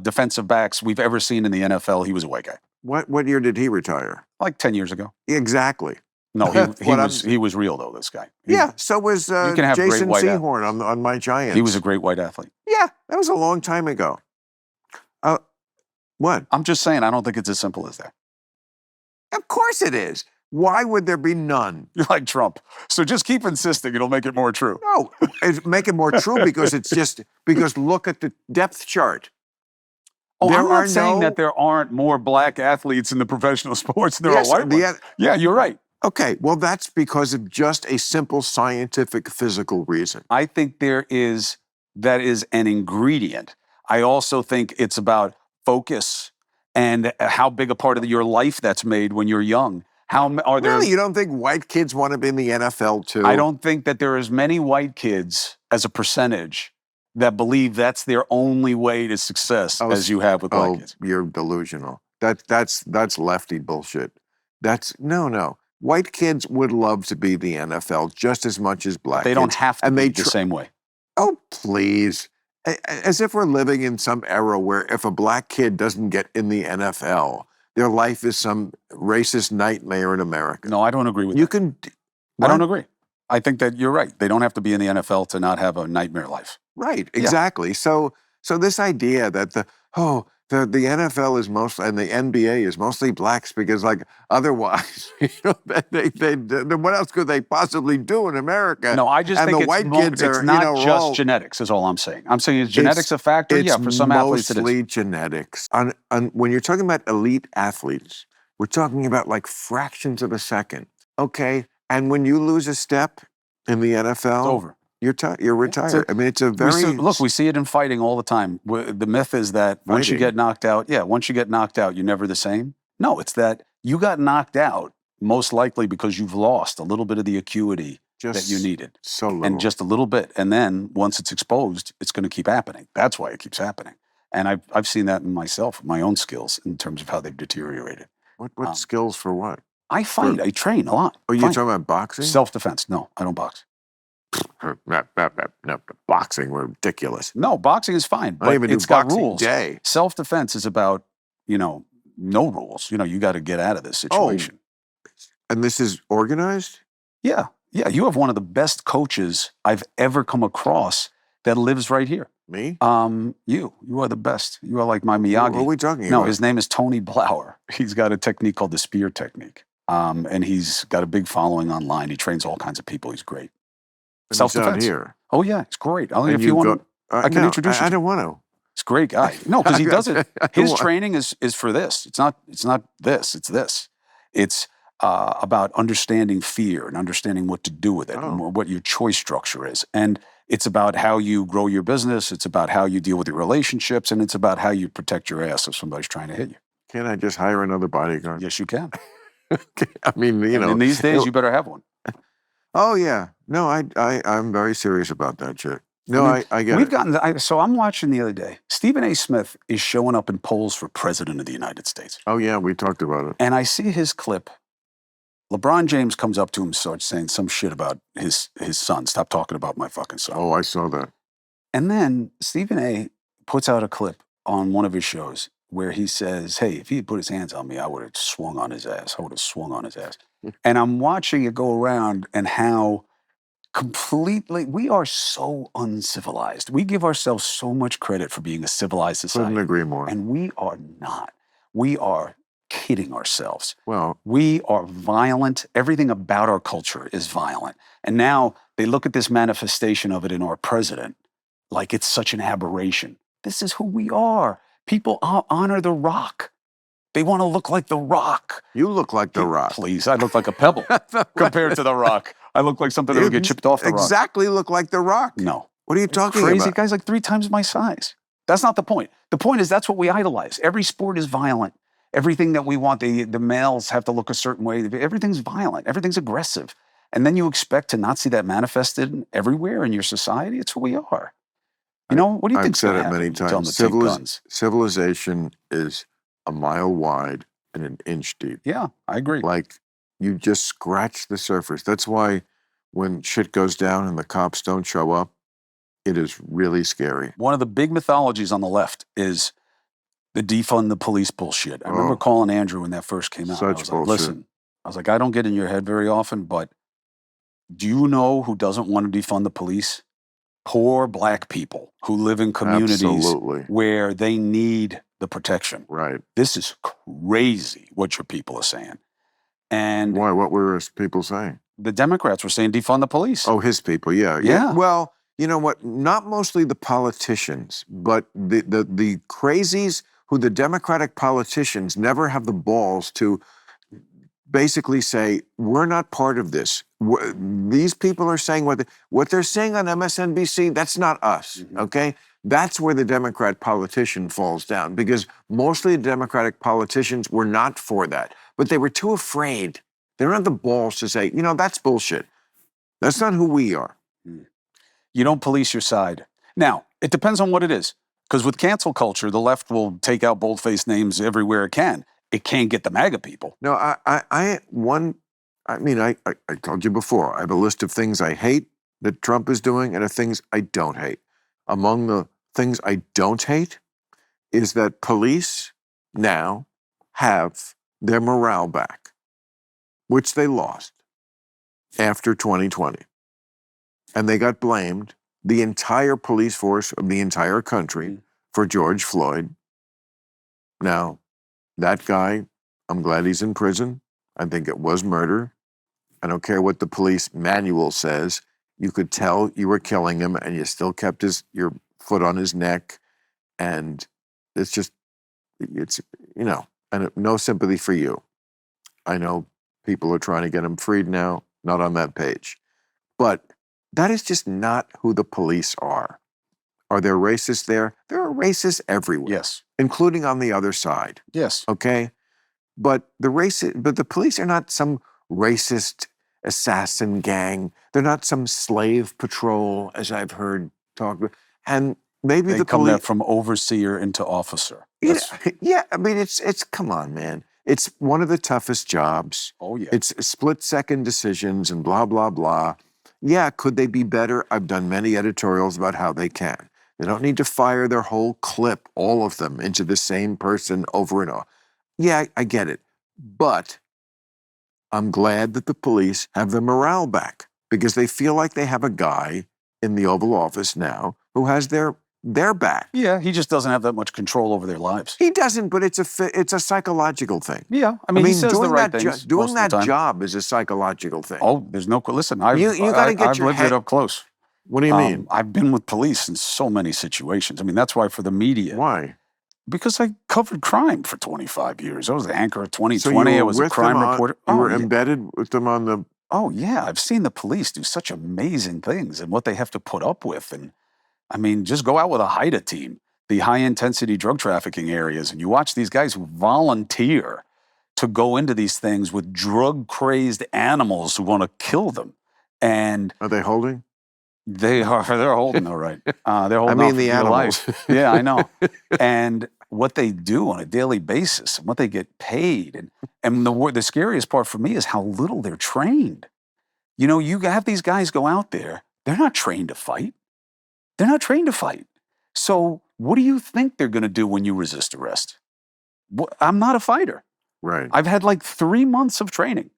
defensive backs we've ever seen in the NFL. He was a white guy. What year did he retire? Like 10 years ago. Exactly. No, That's what he was real, though, this guy. Yeah, so was can have great Jason white Sehorn on my Giants. He was a great white athlete. Yeah, that was a long time ago. What? I'm just saying, I don't think it's as simple as that. Of course it is. Why would there be none? You're like Trump. So just keep insisting. It'll make it more true. No, make it more true because because look at the depth chart. Oh, There I'm are not saying no- that there aren't more black athletes in the professional sports than there Yes, are white the- ones. Yeah, you're right. Okay, well, that's because of just a simple scientific physical reason. I think that is an ingredient. I also think it's about focus and how big a part of your life that's made when you're young. How are there? Really, you don't think white kids want to be in the NFL too? I don't think that there are as many white kids as a percentage that believe that's their only way to success as you have with black kids. You're delusional. That's lefty bullshit. No. White kids would love to be the NFL just as much as black They kids. don't have to and be they the same way. Oh, please. As if we're living in some era where if a black kid doesn't get in the NFL, their life is some racist nightmare in America. No, I don't agree with You that. can. I don't What? agree. I think that you're right. They don't have to be in the NFL to not have a nightmare life. Right, exactly. So this idea that the NFL is mostly and the NBA is mostly blacks because like otherwise, what else could they possibly do in America? No, I just and think the it's, white kids it's are not all- just genetics is all I'm saying. I'm saying is genetics a factor? Yeah, for some athletes it is. It's mostly genetics. When you're talking about elite athletes, we're talking about like fractions of a second. Okay, and when you lose a step in the NFL, It's over. You're retired. I mean, it's a very We see it in fighting all the time. The myth is that once you Fighting. get knocked out, you're never the same. No, it's that you got knocked out most likely because you've lost a little bit of the acuity that you needed. so little. And just a little bit. And then once it's exposed, it's going to keep happening. That's why it keeps happening. And I've seen that in myself, my own skills in terms of how they've deteriorated. What skills for what? I fight. I train a lot. Oh, you're Fight. talking about boxing? Self-defense. No, I don't box. No, boxing, ridiculous. No, boxing is fine, I don't but even do it's got boxing rules. day. Self-defense is about, no rules. You got to get out of this situation. And this is organized? Yeah. You have one of the best coaches I've ever come across that lives right here. Me? You are the best. You are like my Miyagi. What are we talking No, about? his name is Tony Blauer. He's got a technique called the spear technique. And he's got a big following online. He trains all kinds of people. He's great. And he's Self-defense. out here. Oh, yeah. It's great. And If you want to, I can no, introduce you. I don't want to. It's a great guy. No, because he does it. I His want- training is for this. It's not this. It's this. It's about understanding fear and understanding what to do with it and what your choice structure is. And It's about how you grow your business. It's about how you deal with your relationships. And it's about how you protect your ass if somebody's trying to hit you. Can't I just hire another bodyguard? Yes, you can. I mean, you And know. in these days, you better have one. Oh, yeah. No, I'm very serious about that shit. No, I get We've it. gotten, so I'm watching the other day. Stephen A. Smith is showing up in polls for president of the United States. Oh, yeah, we talked about it. And I see his clip. LeBron James comes up to him, starts saying some shit about his son. Stop talking about my fucking son. Oh, I saw that. And then Stephen A. puts out a clip on one of his shows where he says, hey, if he had put his hands on me, I would have swung on his ass. I would have swung on his ass. And I'm watching it go around and how completely, we are so uncivilized. We give ourselves so much credit for being a civilized society. Couldn't agree more. And we are not. We are kidding ourselves. Well, We are violent. Everything about our culture is violent. And now they look at this manifestation of it in our president like it's such an aberration. This is who we are. People honor The Rock. They want to look like The Rock. you look like The Rock. Please, I look like a pebble compared to The Rock. I look like something that would get chipped off The Rock. Exactly look like The Rock. No. What are you talking Crazy about? guy's like 3 times my size. That's not the point. The point is that's what we idolize. Every sport is violent. Everything that we want, the males have to look a certain way. Everything's violent. Everything's aggressive. And then you expect to not see that manifested everywhere in your society? It's who we are. You know, what do you think? I've said it many times. Civilization is a mile wide and an inch deep. Yeah, I agree. Like, you just scratch the surface. That's why when shit goes down and the cops don't show up, it is really scary. One of the big mythologies on the left is the defund the police bullshit. I remember Oh. calling Andrew when that first came out. I Such was bullshit. like, listen, I was like, I don't get in your head very often, but do you know who doesn't want to defund the police? Poor black people who live in communities Absolutely. where they need the protection. Right. This is crazy what your people are saying. And Why? What were people saying? the Democrats were saying defund the police. Oh, his people. Yeah. Yeah. Well, you know what? Not mostly the politicians, but the crazies who the Democratic politicians never have the balls to basically say, we're not part of this. These people are saying what they're saying on MSNBC, that's not us, okay? That's where the Democrat politician falls down, because mostly the Democratic politicians were not for that, but they were too afraid. They don't have the balls to say, you know, that's bullshit. That's not who we are. You don't police your side. Now, it depends on what it is. Because with cancel culture, the left will take out bold-faced names everywhere it can. It can't get the MAGA people. No, I told you before, I have a list of things I hate that Trump is doing and of things I don't hate. Among the things I don't hate is that police now have their morale back, which they lost after 2020. And they got blamed, the entire police force of the entire country, for George Floyd. Now, that guy, I'm glad he's in prison. I think it was murder. I don't care what the police manual says. You could tell you were killing him and you still kept your foot on his neck. And it's and no sympathy for you. I know people are trying to get him freed now, not on that page. But that is just not who the police are. Are there racists there? There are racists everywhere. Yes. Including on the other side. Yes. Okay? But the police are not some racist assassin gang. They're not some slave patrol, as I've heard talk. And maybe They the come police there from overseer into officer. Yeah, I mean, it's come on, man. It's one of the toughest jobs. Oh, yeah. It's split-second decisions and blah, blah, blah. Yeah, could they be better? I've done many editorials about how they can. They don't need to fire their whole clip, all of them, into the same person over and over. Yeah, I get it. But I'm glad that the police have their morale back because they feel like they have a guy in the Oval Office now who has their back. Yeah, he just doesn't have that much control over their lives. He doesn't, but it's a psychological thing. Yeah, I mean he says the doing right that things doing most of the that time. job is a psychological thing. Oh, there's no... Listen, I've gotta get your lived head- it up close. What do you mean? I've been with police in so many situations. I mean, that's why for the media... Why? Because I covered crime for 25 years. I was the anchor of So 2020. you I were was a with crime them reporter. You were yeah. embedded with them on the Oh, yeah. I've seen the police do such amazing things and what they have to put up with. And I mean, just go out with a HIDTA team, the high intensity drug trafficking areas, and you watch these guys who volunteer to go into these things with drug crazed animals who want to kill them. And Are they holding? they're holding all right. They're holding I mean out for the dear animals. life. Yeah, I know. And what they do on a daily basis and what they get paid. And the scariest part for me is how little they're trained. You know, you have these guys go out there, they're not trained to fight. They're not trained to fight. So what do you think they're going to do when you resist arrest? I'm not a fighter. Right. I've had like 3 months of training.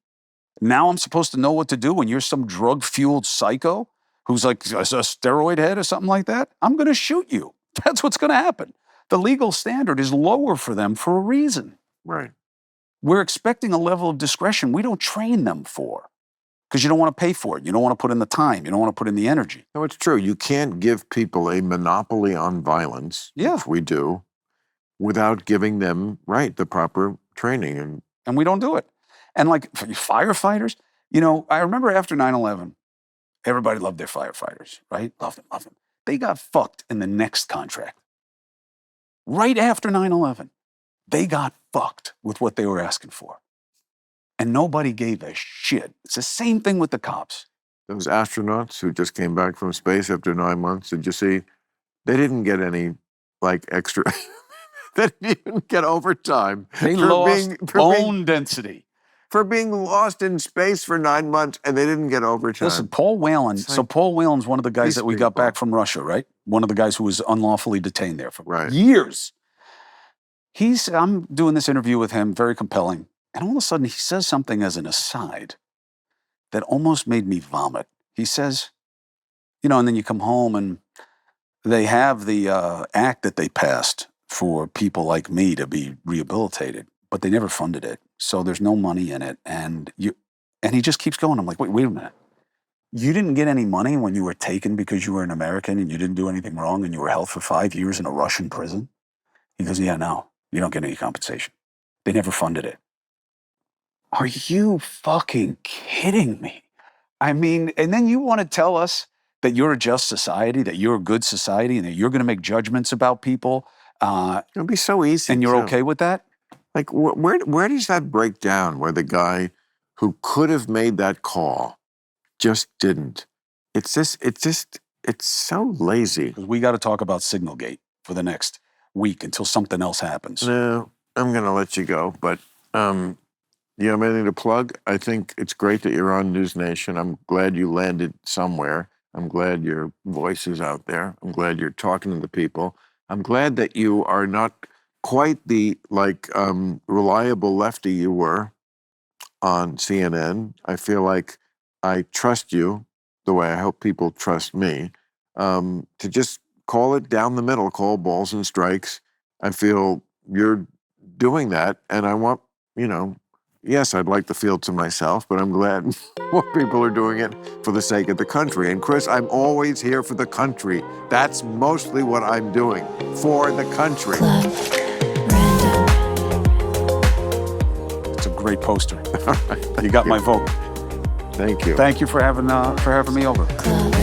Now I'm supposed to know what to do when you're some drug-fueled psycho who's like a steroid head or something like that? I'm going to shoot you. That's what's going to happen. The legal standard is lower for them for a reason. Right. We're expecting a level of discretion we don't train them for because you don't want to pay for it. You don't want to put in the time. You don't want to put in the energy. No, it's true. You can't give people a monopoly on violence, Yeah. which we do, without giving them, the proper training. And we don't do it. And like firefighters, you know, I remember after 9/11, everybody loved their firefighters, right? Loved them, loved them. They got fucked in the next contract. Right after 9/11, they got fucked with what they were asking for. And nobody gave a shit. It's the same thing with the cops. Those astronauts who just came back from space after 9 months, did you see? They didn't get any, extra. They didn't even get overtime. They lost bone density. For being lost in space for 9 months, and they didn't get overtime. Listen, Paul Whelan. So Paul Whelan's one of the guys that we got people. back from Russia, right? One of the guys who was unlawfully detained there for Right. years. I'm doing this interview with him, very compelling. And all of a sudden he says something as an aside that almost made me vomit. He says, you know, and then you come home and they have the act that they passed for people like me to be rehabilitated, but they never funded it. So there's no money in it. And he just keeps going. I'm like, wait a minute. You didn't get any money when you were taken because you were an American and you didn't do anything wrong and you were held for 5 years in a Russian prison? He goes, yeah, no, you don't get any compensation. They never funded it. Are you fucking kidding me? I mean, and then you want to tell us that you're a just society, that you're a good society, and that you're going to make judgments about people. It'll be so easy. And you're too. okay with that? Like, where does that break down where the guy who could have made that call just didn't? It's so lazy. Because we got to talk about Signalgate for the next week until something else happens. No, I'm going to let you go, but you have anything to plug? I think it's great that you're on News Nation. I'm glad you landed somewhere. I'm glad your voice is out there. I'm glad you're talking to the people. I'm glad that you are not quite the reliable lefty you were on CNN. I feel like I trust you the way I hope people trust me, to just call it down the middle, call balls and strikes. I feel you're doing that, and I want, yes, I'd like the field to myself, but I'm glad more people are doing it for the sake of the country. And Chris, I'm always here for the country. That's mostly what I'm doing, for the country. Club Random. It's a great poster. You got my vote. Thank you. Thank you for having me over. Club